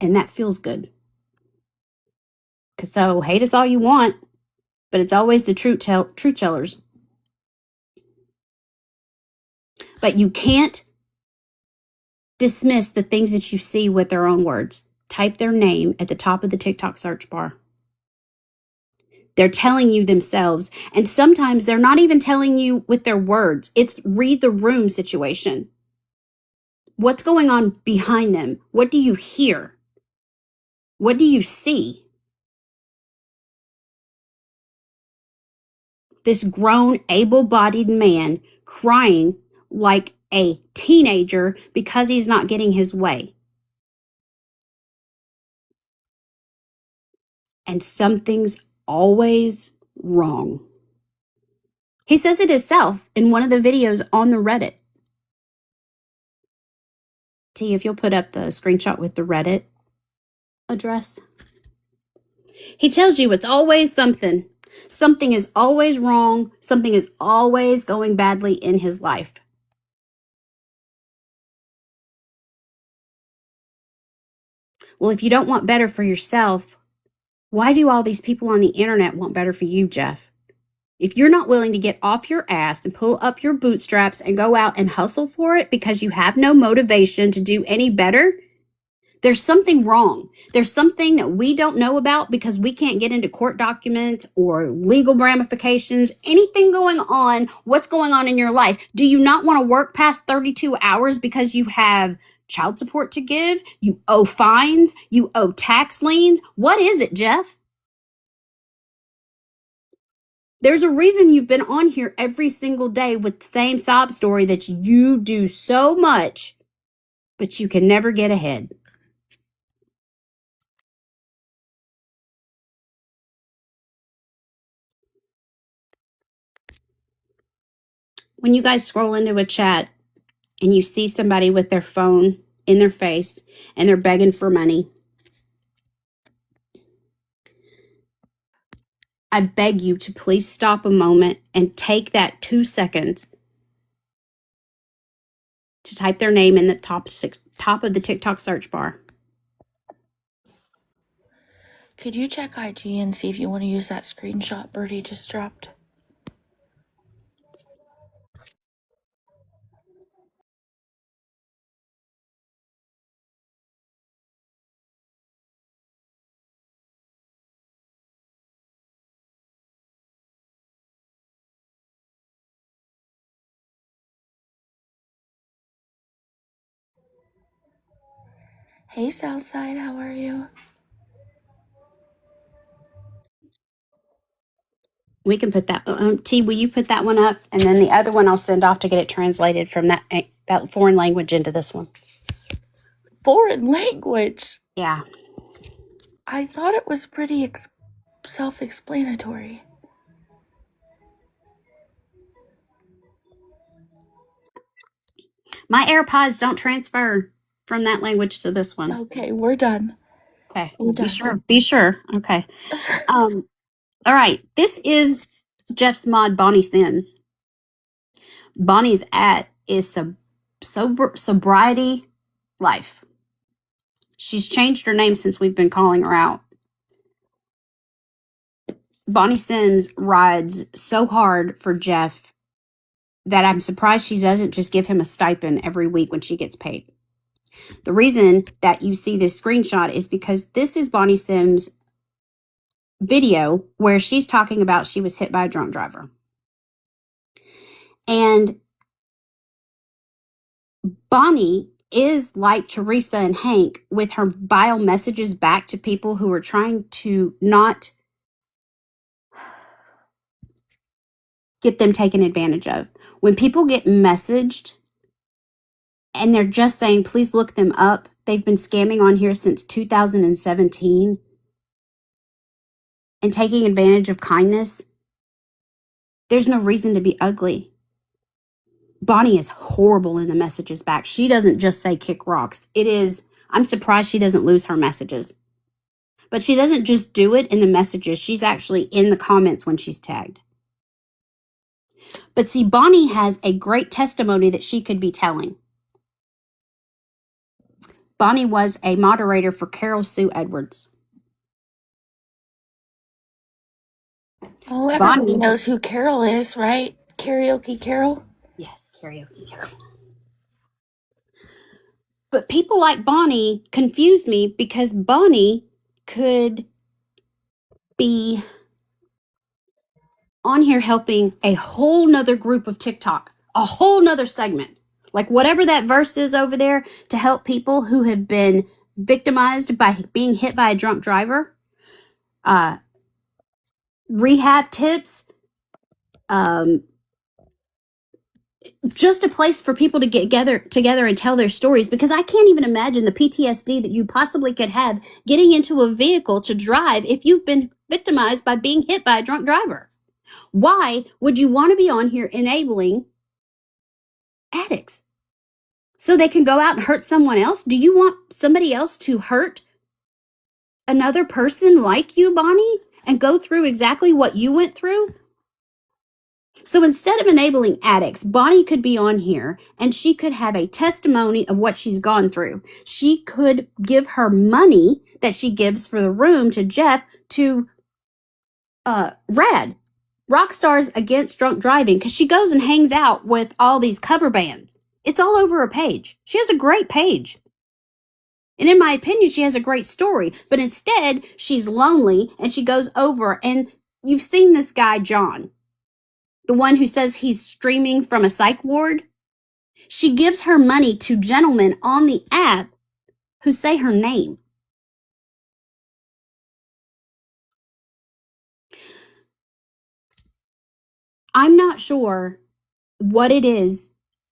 S3: And that feels good. So hate us all you want, but it's always the truth tellers. But you can't dismiss the things that you see with their own words. Type their name at the top of the TikTok search bar. They're telling you themselves. And sometimes they're not even telling you with their words. It's read the room situation. What's going on behind them? What do you hear? What do you see? This grown, able-bodied man crying like a teenager because he's not getting his way. And something's always wrong. He says it himself in one of the videos on the Reddit. T, if you'll put up the screenshot with the Reddit address. He tells you it's always something. Something is always wrong. Something is always going badly in his life. Well, if you don't want better for yourself, why do all these people on the internet want better for you, Jeff? If you're not willing to get off your ass and pull up your bootstraps and go out and hustle for it because you have no motivation to do any better, there's something wrong. There's something that we don't know about because we can't get into court documents or legal ramifications, anything going on. What's going on in your life? Do you not want to work past 32 hours because you have child support to give? You owe fines? You owe tax liens? What is it, Jeff? There's a reason you've been on here every single day with the same sob story that you do so much, but you can never get ahead. When you guys scroll into a chat and you see somebody with their phone in their face and they're begging for money, I beg you to please stop a moment and take that 2 seconds to type their name in the top of the TikTok search bar.
S1: Could you check IG and see if you want to use that screenshot Birdie just dropped? Hey Southside, how are you?
S3: We can put that. T, will you put that one up? And then the other one I'll send off to get it translated from that foreign language into this one.
S1: Foreign language?
S3: Yeah.
S1: I thought it was pretty self-explanatory.
S3: My AirPods don't transfer from that language to this one.
S1: Okay, we're done.
S3: Okay.
S1: We're done.
S3: Be sure. Okay. All right. This is Jeff's mod, Bonnie Sims. Bonnie's is sobriety life. She's changed her name since we've been calling her out. Bonnie Sims rides so hard for Jeff that I'm surprised she doesn't just give him a stipend every week when she gets paid. The reason that you see this screenshot is because this is Bonnie Sims' video where she's talking about she was hit by a drunk driver. And Bonnie is like Teresa and Hank with her vile messages back to people who are trying to not get them taken advantage of. When people get messaged and they're just saying, please look them up, they've been scamming on here since 2017 and taking advantage of kindness, there's no reason to be ugly. Bonnie is horrible in the messages back. She doesn't just say kick rocks. I'm surprised she doesn't lose her messages. But she doesn't just do it in the messages. She's actually in the comments when she's tagged. But see, Bonnie has a great testimony that she could be telling. Bonnie was a moderator for Carol Sue Edwards.
S1: Oh, everybody knows who Carol is, right? Karaoke Carol?
S3: Yes, Karaoke Carol. But people like Bonnie confuse me because Bonnie could be on here helping a whole nother group of TikTok, a whole nother segment, like whatever that verse is over there to help people who have been victimized by being hit by a drunk driver, rehab tips, just a place for people to get together and tell their stories, because I can't even imagine the PTSD that you possibly could have getting into a vehicle to drive if you've been victimized by being hit by a drunk driver. Why would you want to be on here enabling addicts? so they can go out and hurt someone else? Do you want somebody else to hurt another person like you, Bonnie, and go through exactly what you went through? So instead of enabling addicts, Bonnie could be on here and she could have a testimony of what she's gone through. She could give her money that she gives for the room to Jeff to RAD, Rock Stars Against Drunk Driving, because she goes and hangs out with all these cover bands. It's all over her page. She has a great page. And in my opinion, she has a great story. But instead, she's lonely and she goes over, and you've seen this guy, John, the one who says he's streaming from a psych ward. She gives her money to gentlemen on the app who say her name. I'm not sure what it is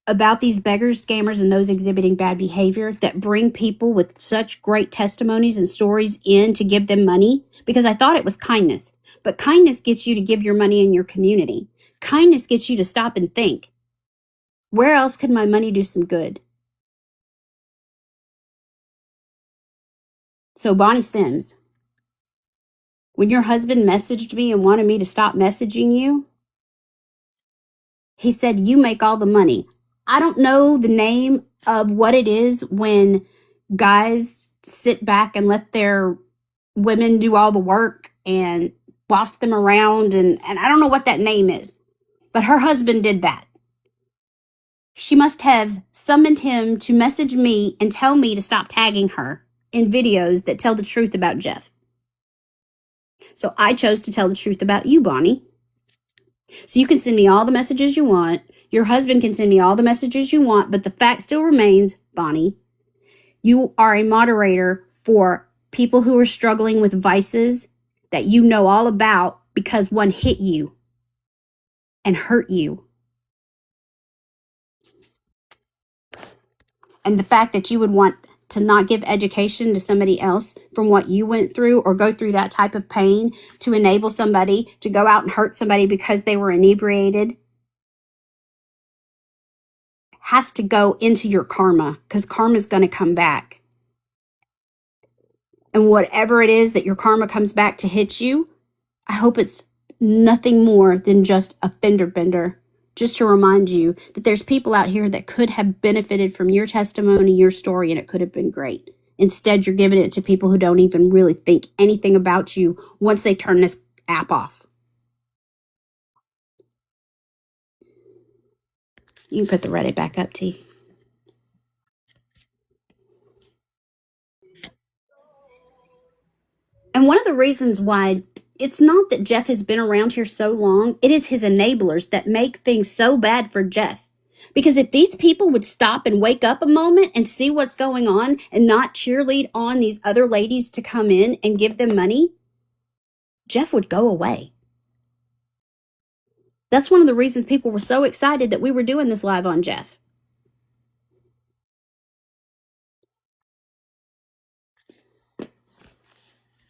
S3: about these beggars, scammers, and those exhibiting bad behavior that bring people with such great testimonies and stories in to give them money, because I thought it was kindness. But kindness gets you to give your money in your community. Kindness gets you to stop and think, where else could my money do some good? So Bonnie Sims, when your husband messaged me and wanted me to stop messaging you, he said, you make all the money. I don't know the name of what it is when guys sit back and let their women do all the work and boss them around. And I don't know what that name is, but her husband did that. She must have summoned him to message me and tell me to stop tagging her in videos that tell the truth about Jeff. So I chose to tell the truth about you, Bonnie. So you can send me all the messages you want. Your husband can send me all the messages you want, but the fact still remains, Bonnie, you are a moderator for people who are struggling with vices that you know all about because one hit you and hurt you. And the fact that you would want to not give education to somebody else from what you went through or go through that type of pain to enable somebody to go out and hurt somebody because they were inebriated has to go into your karma, because karma is going to come back. And whatever it is that your karma comes back to hit you, I hope it's nothing more than just a fender bender, just to remind you that there's people out here that could have benefited from your testimony, your story, and it could have been great. Instead, you're giving it to people who don't even really think anything about you once they turn this app off. You can put the Reddit back up, T. And one of the reasons why it's not that Jeff has been around here so long, it is his enablers that make things so bad for Jeff. Because if these people would stop and wake up a moment and see what's going on and not cheerlead on these other ladies to come in and give them money, Jeff would go away. That's one of the reasons people were so excited that we were doing this live on Jeff.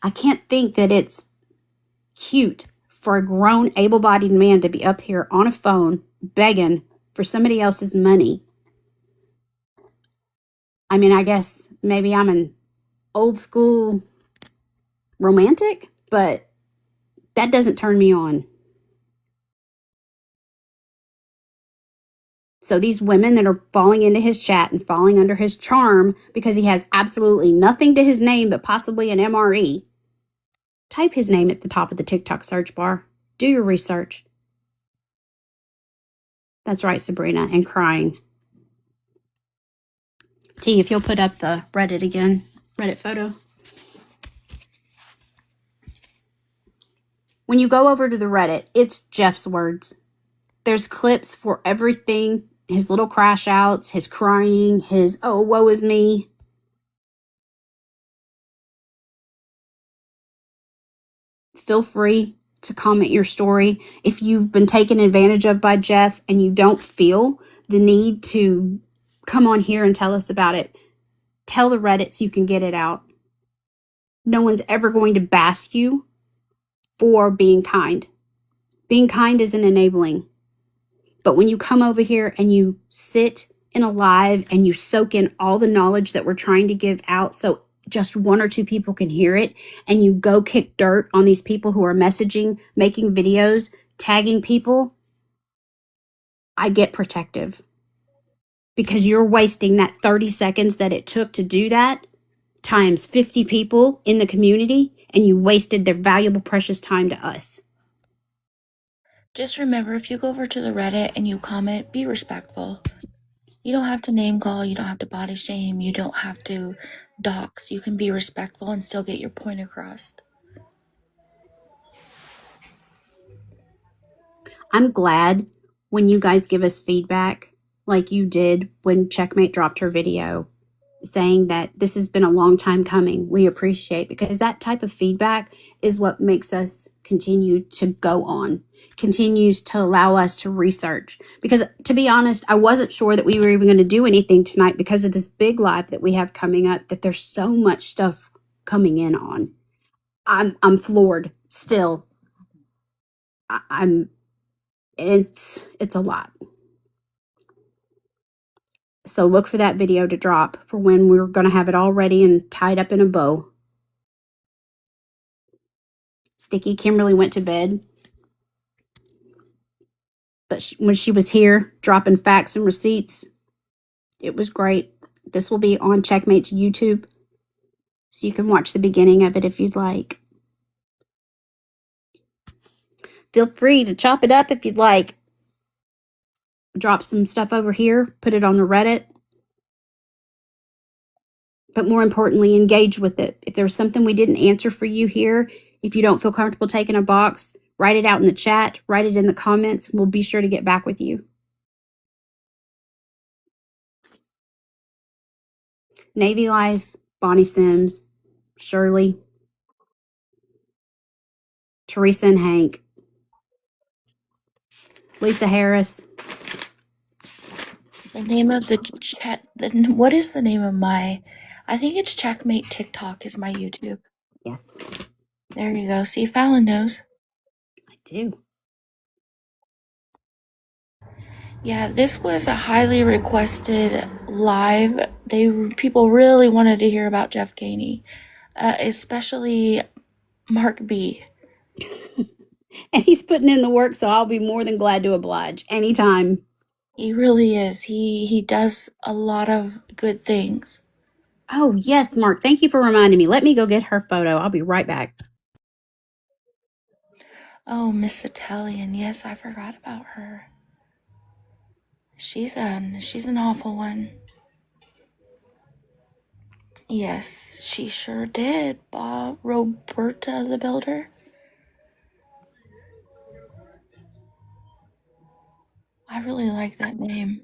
S3: I can't think that it's cute for a grown, able-bodied man to be up here on a phone begging for somebody else's money. I mean, I guess maybe I'm an old school romantic, but that doesn't turn me on. So these women that are falling into his chat and falling under his charm because he has absolutely nothing to his name but possibly an MRE, type his name at the top of the TikTok search bar. Do your research. That's right, Sabrina, and crying. T, if you'll put up the Reddit again, Reddit photo. When you go over to the Reddit, it's Jeff's words. There's clips for everything, his little crash outs, his crying, his, oh, woe is me. Feel free to comment your story. If you've been taken advantage of by Jeff and you don't feel the need to come on here and tell us about it, tell the Reddit so you can get it out. No one's ever going to bash you for being kind. Being kind isn't enabling. But when you come over here and you sit in a live and you soak in all the knowledge that we're trying to give out so just one or two people can hear it, and you go kick dirt on these people who are messaging, making videos, tagging people, I get protective because you're wasting that 30 seconds that it took to do that times 50 people in the community, and you wasted their valuable, precious time to us.
S1: Just remember, if you go over to the Reddit and you comment, be respectful. You don't have to name call, you don't have to body shame, you don't have to dox. You can be respectful and still get your point across.
S3: I'm glad when you guys give us feedback like you did when Checkmate dropped her video saying that this has been a long time coming. We appreciate, because that type of feedback is what makes us continue to go on, continues to allow us to research. Because to be honest, I wasn't sure that we were even going to do anything tonight because of this big live that we have coming up, that there's so much stuff coming in on. I'm floored still. I'm it's a lot. So look for that video to drop for when we're going to have it all ready and tied up in a bow. Sticky Kimberly went to bed, but when she was here dropping facts and receipts, it was great. This will be on Checkmate's YouTube, so you can watch the beginning of it if you'd like. Feel free to chop it up if you'd like. Drop some stuff over here, put it on the Reddit. But more importantly, engage with it. If there's something we didn't answer for you here, if you don't feel comfortable taking a box, write it out in the chat, write it in the comments. We'll be sure to get back with you. Navy Life, Bonnie Sims, Shirley, Teresa and Hank, Lisa Harris.
S1: The name of the chat, what is the name of my, I think it's Checkmate TikTok is my YouTube.
S3: Yes,
S1: There you go. See, Fallon knows.
S3: I do.
S1: Yeah, this was a highly requested live. People really wanted to hear about Jeff Gainey, especially Mark B.
S3: And he's putting in the work, so I'll be more than glad to oblige anytime.
S1: He really is. He does a lot of good things.
S3: Oh, yes, Mark. Thank you for reminding me. Let me go get her photo. I'll be right back.
S1: Oh, Miss Italian. Yes, I forgot about her. She's an awful one. Yes, she sure did. Bob Roberta the Builder. I really like that name.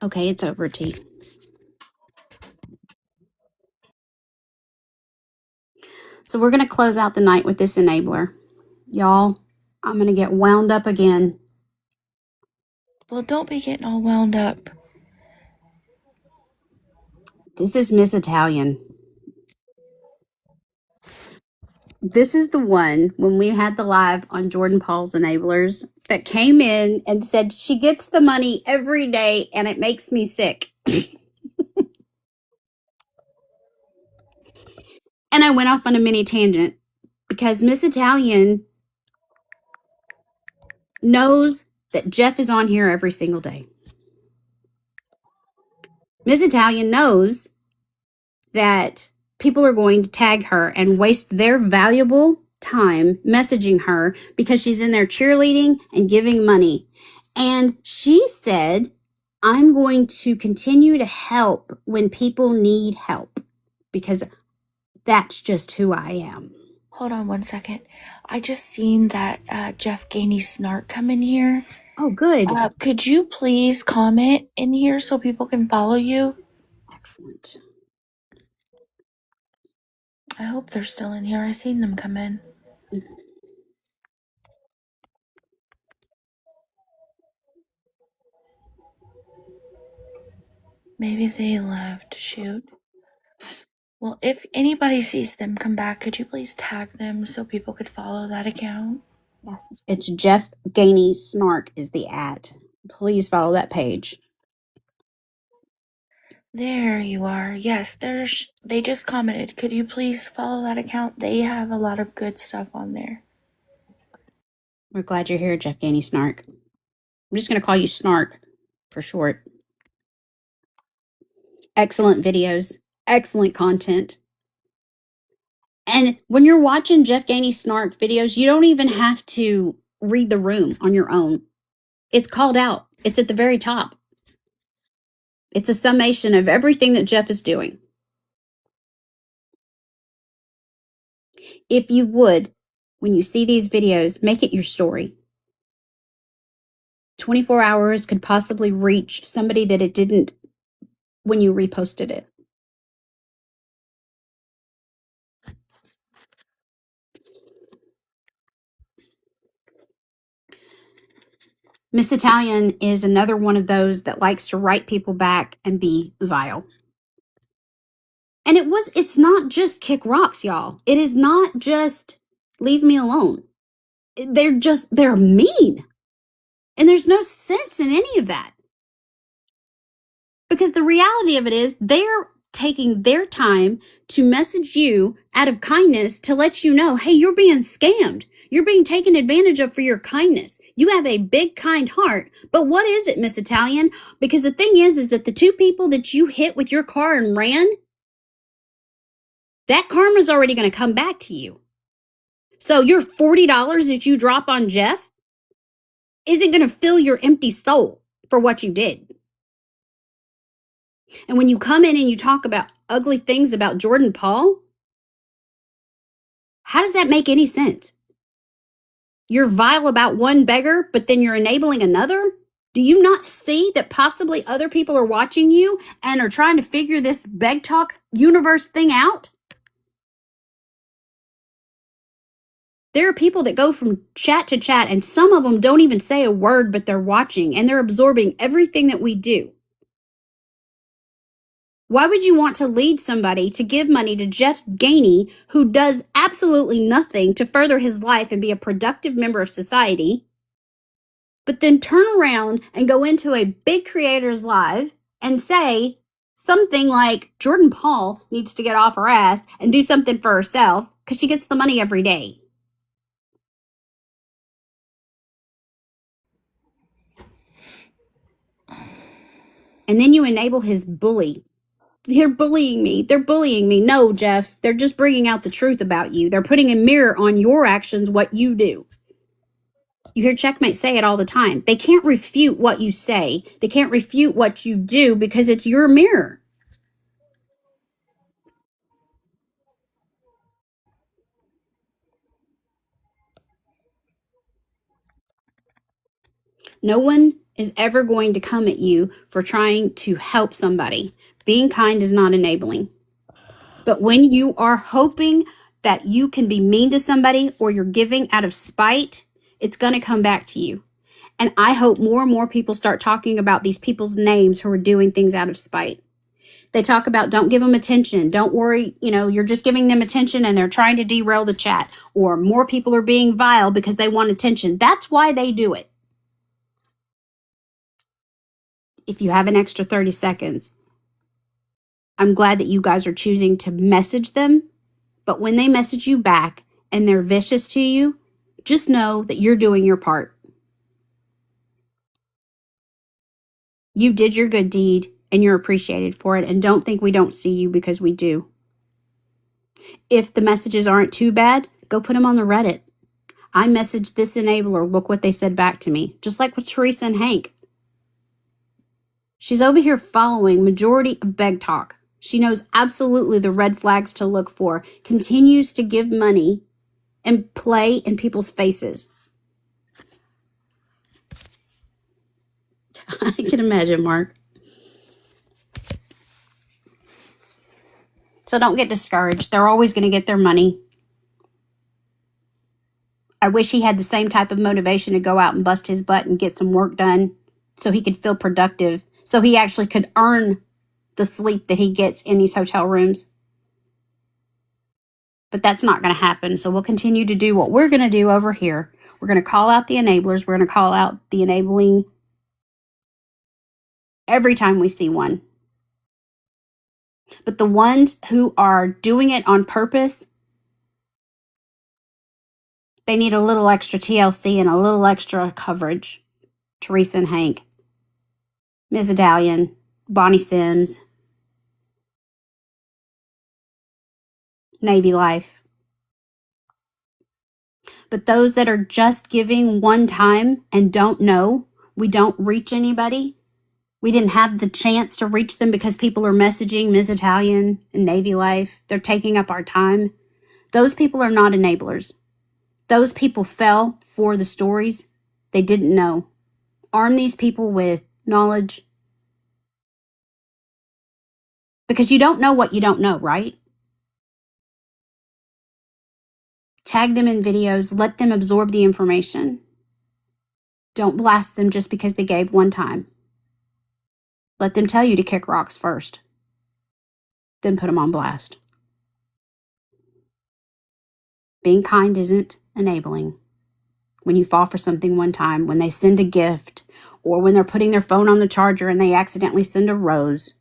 S3: Okay, it's over, T. So we're going to close out the night with this enabler. Y'all, I'm going to get wound up again.
S1: Well, don't be getting all wound up.
S3: This is Miss Italian. This is the one when we had the live on Jordan Paul's enablers that came in and said she gets the money every day and it makes me sick. And I went off on a mini tangent because Miss Italian knows that Jeff is on here every single day. Miss Italian knows that people are going to tag her and waste their valuable time messaging her because she's in there cheerleading and giving money. And she said, I'm going to continue to help when people need help because that's just who I am.
S1: Hold on one second. I just seen that Jeff Gainey snark come in here.
S3: Oh, good.
S1: Could you please comment in here so people can follow you?
S3: Excellent.
S1: I hope they're still in here. I seen them come in. Maybe they left. Shoot. Well, if anybody sees them come back, could you please tag them so people could follow that account?
S3: Yes, it's Jeff Gainey Snark is the @ Please follow that page.
S1: There you are. Yes, they just commented. Could you please follow that account? They have a lot of good stuff on there.
S3: We're glad you're here, Jeff Gainey Snark. I'm just going to call you Snark for short. Excellent videos, excellent content. And when you're watching Jeff Gainey Snark videos, you don't even have to read the room on your own. It's called out. It's at the very top. It's a summation of everything that Jeff is doing. If you would, when you see these videos, make it your story. 24 hours could possibly reach somebody that it didn't when you reposted it. Miss Italian is another one of those that likes to write people back and be vile. And it's not just kick rocks, y'all. It is not just leave me alone. They're mean. And there's no sense in any of that. Because the reality of it is they're taking their time to message you out of kindness to let you know, hey, you're being scammed. You're being taken advantage of for your kindness. You have a big, kind heart. But what is it, Miss Italian? Because the thing is that the two people that you hit with your car and ran, that karma's already going to come back to you. So your $40 that you drop on Jeff isn't going to fill your empty soul for what you did. And when you come in and you talk about ugly things about Jordan Paul, how does that make any sense? You're vile about one beggar, but then you're enabling another? Do you not see that possibly other people are watching you and are trying to figure this beg talk universe thing out? There are people that go from chat to chat, and some of them don't even say a word, but they're watching and they're absorbing everything that we do. Why would you want to lead somebody to give money to Jeff Gainey, who does absolutely nothing to further his life and be a productive member of society, but then turn around and go into a big creator's live and say something like Jordan Paul needs to get off her ass and do something for herself because she gets the money every day? And then you enable his bully. They're bullying me. They're bullying me. No, Jeff, they're just bringing out the truth about you. They're putting a mirror on your actions, what you do. You hear Checkmate say it all the time. They can't refute what you say. They can't refute what you do because it's your mirror. No one is ever going to come at you for trying to help somebody. Being kind is not enabling. But when you are hoping that you can be mean to somebody or you're giving out of spite, it's going to come back to you. And I hope more and more people start talking about these people's names who are doing things out of spite. They talk about don't give them attention. Don't worry, you're just giving them attention and they're trying to derail the chat. Or more people are being vile because they want attention. That's why they do it. If you have an extra 30 seconds, I'm glad that you guys are choosing to message them. But when they message you back and they're vicious to you, just know that you're doing your part. You did your good deed and you're appreciated for it. And don't think we don't see you, because we do. If the messages aren't too bad, go put them on the Reddit. I messaged this enabler. Look what they said back to me. Just like with Teresa and Hank. She's over here following majority of Beg Talk. She knows absolutely the red flags to look for. Continues to give money and play in people's faces. I can imagine, Mark. So don't get discouraged. They're always going to get their money. I wish he had the same type of motivation to go out and bust his butt and get some work done so he could feel productive, so he actually could earn the sleep that he gets in these hotel rooms. But that's not going to happen. So we'll continue to do what we're going to do over here. We're going to call out the enablers. We're going to call out the enabling every time we see one. But the ones who are doing it on purpose, they need a little extra TLC and a little extra coverage. Teresa and Hank, Ms. Italian, Bonnie Sims, Navy Life. But those that are just giving one time and don't know, we don't reach anybody. We didn't have the chance to reach them because people are messaging Ms. Italian and Navy Life. They're taking up our time. Those people are not enablers. Those people fell for the stories they didn't know. Arm these people with knowledge. Because you don't know what you don't know, right? Tag them in videos. Let them absorb the information. Don't blast them just because they gave one time. Let them tell you to kick rocks first. Then put them on blast. Being kind isn't enabling. When you fall for something one time, when they send a gift, or when they're putting their phone on the charger and they accidentally send a rose,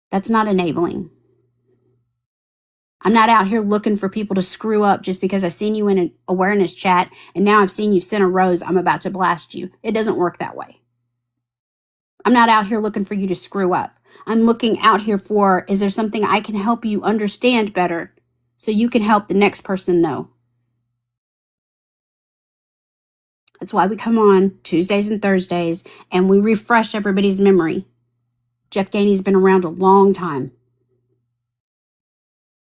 S3: that's not enabling. I'm not out here looking for people to screw up just because I seen you in an awareness chat and now I've seen you send a rose, I'm about to blast you. It doesn't work that way. I'm not out here looking for you to screw up. I'm looking out here for, is there something I can help you understand better so you can help the next person know? That's why we come on Tuesdays and Thursdays and we refresh everybody's memory. Jeff Gainey's been around a long time.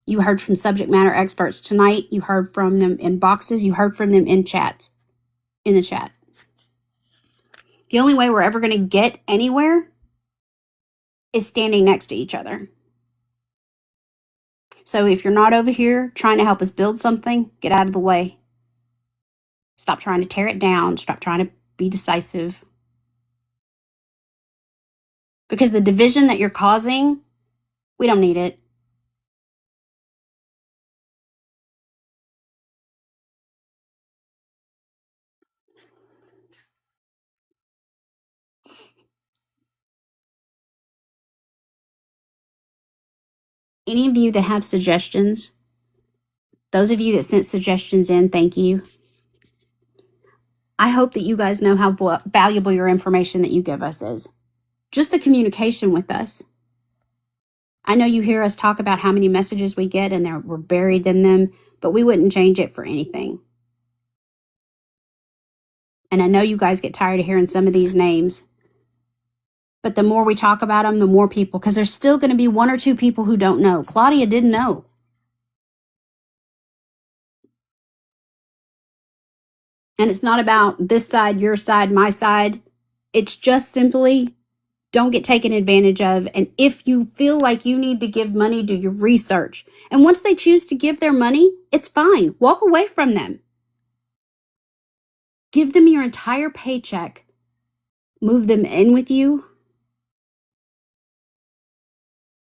S3: You heard from subject matter experts tonight. You heard from them in boxes. You heard from them in chats, in the chat. The only way we're ever going to get anywhere is standing next to each other. So if you're not over here trying to help us build something, get out of the way. Stop trying to tear it down. Stop trying to be decisive. Because the division that you're causing, we don't need it. Any of you that have suggestions, those of you that sent suggestions in, thank you. I hope that you guys know how valuable your information that you give us is. Just the communication with us. I know you hear us talk about how many messages we get and we're buried in them, but we wouldn't change it for anything. And I know you guys get tired of hearing some of these names. But the more we talk about them, the more people, because there's still going to be one or two people who don't know. Claudia didn't know. And it's not about this side, your side, my side. It's just simply don't get taken advantage of. And if you feel like you need to give money, do your research. And once they choose to give their money, it's fine. Walk away from them. Give them your entire paycheck. Move them in with you.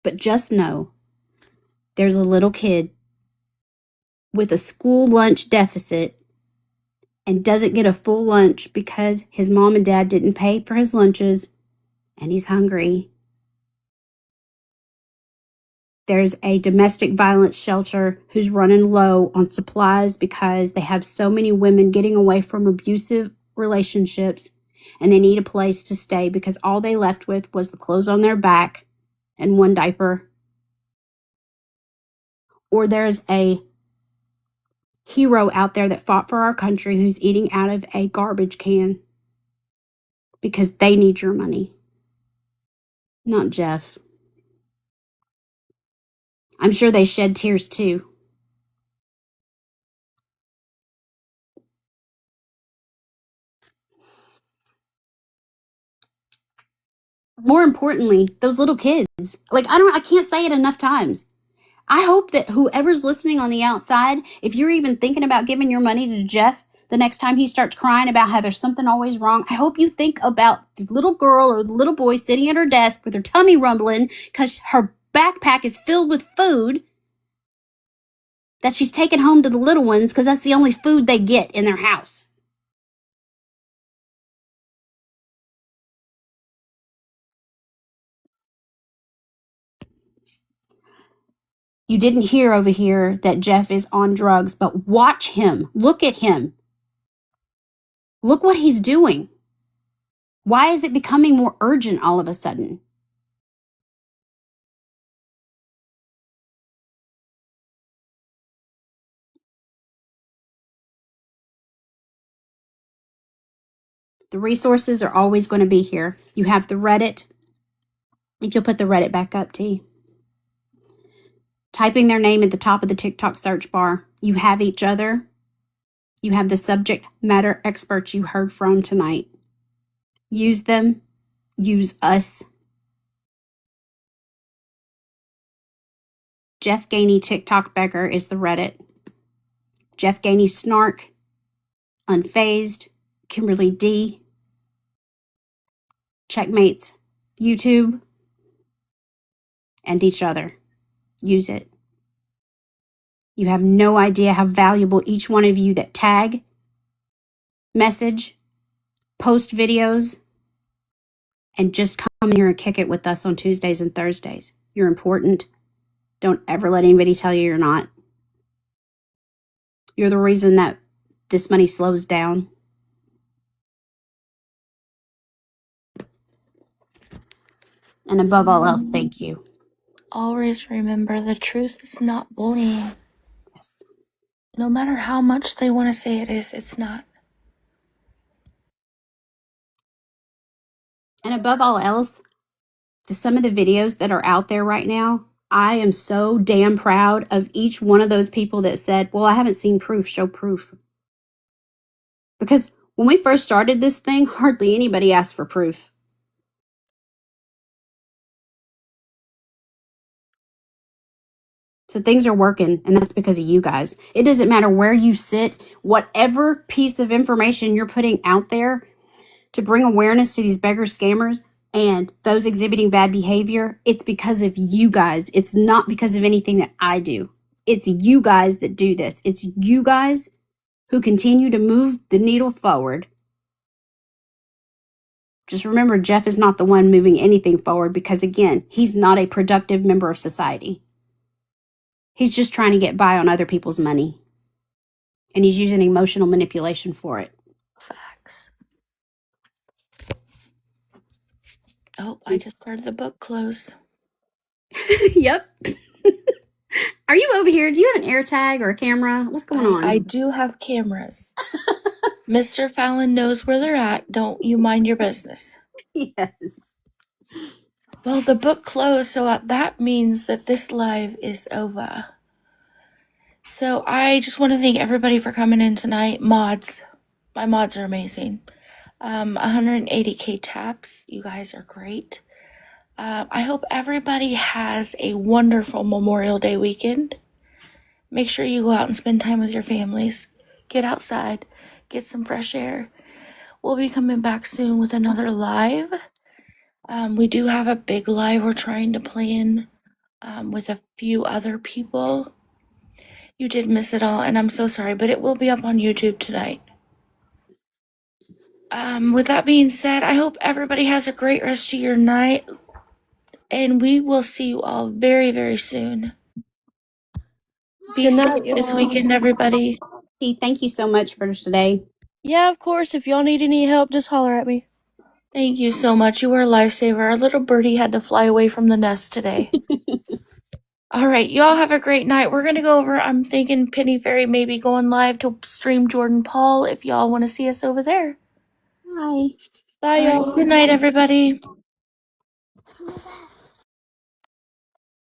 S3: But just know there's a little kid with a school lunch deficit and doesn't get a full lunch because his mom and dad didn't pay for his lunches and he's hungry. There's a domestic violence shelter who's running low on supplies because they have so many women getting away from abusive relationships and they need a place to stay because all they left with was the clothes on their back and one diaper. Or there's a hero out there that fought for our country who's eating out of a garbage can because they need your money. Not Jeff. I'm sure they shed tears too. More importantly, those little kids. I can't say it enough times. I hope that whoever's listening on the outside, if you're even thinking about giving your money to Jeff the next time he starts crying about how there's something always wrong, I hope you think about the little girl or the little boy sitting at her desk with her tummy rumbling because her backpack is filled with food that she's taking home to the little ones because that's the only food they get in their house. You didn't hear over here that Jeff is on drugs, but watch him. Look at him. Look what he's doing. Why is it becoming more urgent all of a sudden? The resources are always going to be here. You have the Reddit. If you'll put the Reddit back up, T. Typing their name at the top of the TikTok search bar. You have each other. You have the subject matter experts you heard from tonight. Use them. Use us. Jeff Gainey TikTok beggar is the Reddit. Jeff Gainey snark. Unfazed. Kimberly D. Checkmates. YouTube. And each other. Use it. You have no idea how valuable each one of you that tag, message, post videos, and just come here and kick it with us on Tuesdays and Thursdays. You're important. Don't ever let anybody tell you you're not. You're the reason that this money slows down. And above all else, thank you.
S1: Always remember the truth is not bullying.
S3: Yes.
S1: No matter how much they want to say it is, it's not.
S3: And above all else, some of the videos that are out there right now, I am so damn proud of each one of those people that said, well, I haven't seen proof, show proof. Because when we first started this thing, hardly anybody asked for proof. So things are working, and that's because of you guys. It doesn't matter where you sit, whatever piece of information you're putting out there to bring awareness to these beggar scammers and those exhibiting bad behavior, it's because of you guys. It's not because of anything that I do. It's you guys that do this. It's you guys who continue to move the needle forward. Just remember, Jeff is not the one moving anything forward because, again, he's not a productive member of society. He's just trying to get by on other people's money. And he's using emotional manipulation for it.
S1: Facts. Oh, I just heard the book close.
S3: Yep. Are you over here? Do you have an air tag or a camera? What's going on?
S1: I do have cameras. Mr. Fallon knows where they're at. Don't you mind your business.
S3: Yes.
S1: Well, the book closed, so that means that this live is over. So I just want to thank everybody for coming in tonight. Mods. My mods are amazing. 180K taps. You guys are great. I hope everybody has a wonderful Memorial Day weekend. Make sure you go out and spend time with your families. Get outside. Get some fresh air. We'll be coming back soon with another live. We do have a big live we're trying to plan with a few other people. You did miss it all, and I'm so sorry, but it will be up on YouTube tonight. With that being said, I hope everybody has a great rest of your night, and we will see you all very, very soon. Be
S2: Good
S1: safe
S2: night,
S1: this
S2: y'all.
S1: weekend, everybody.
S3: Thank you so much for today.
S2: Yeah, of course. If y'all need any help, just holler at me.
S1: Thank you so much. You were a lifesaver. Our little birdie had to fly away from the nest today. All right, y'all have a great night. We're going to go over, I'm thinking Penny Fairy may be going live to stream Jordan Paul if y'all want to see us over there.
S3: Bye.
S2: Bye,
S1: All
S2: y'all.
S1: right, good night, everybody.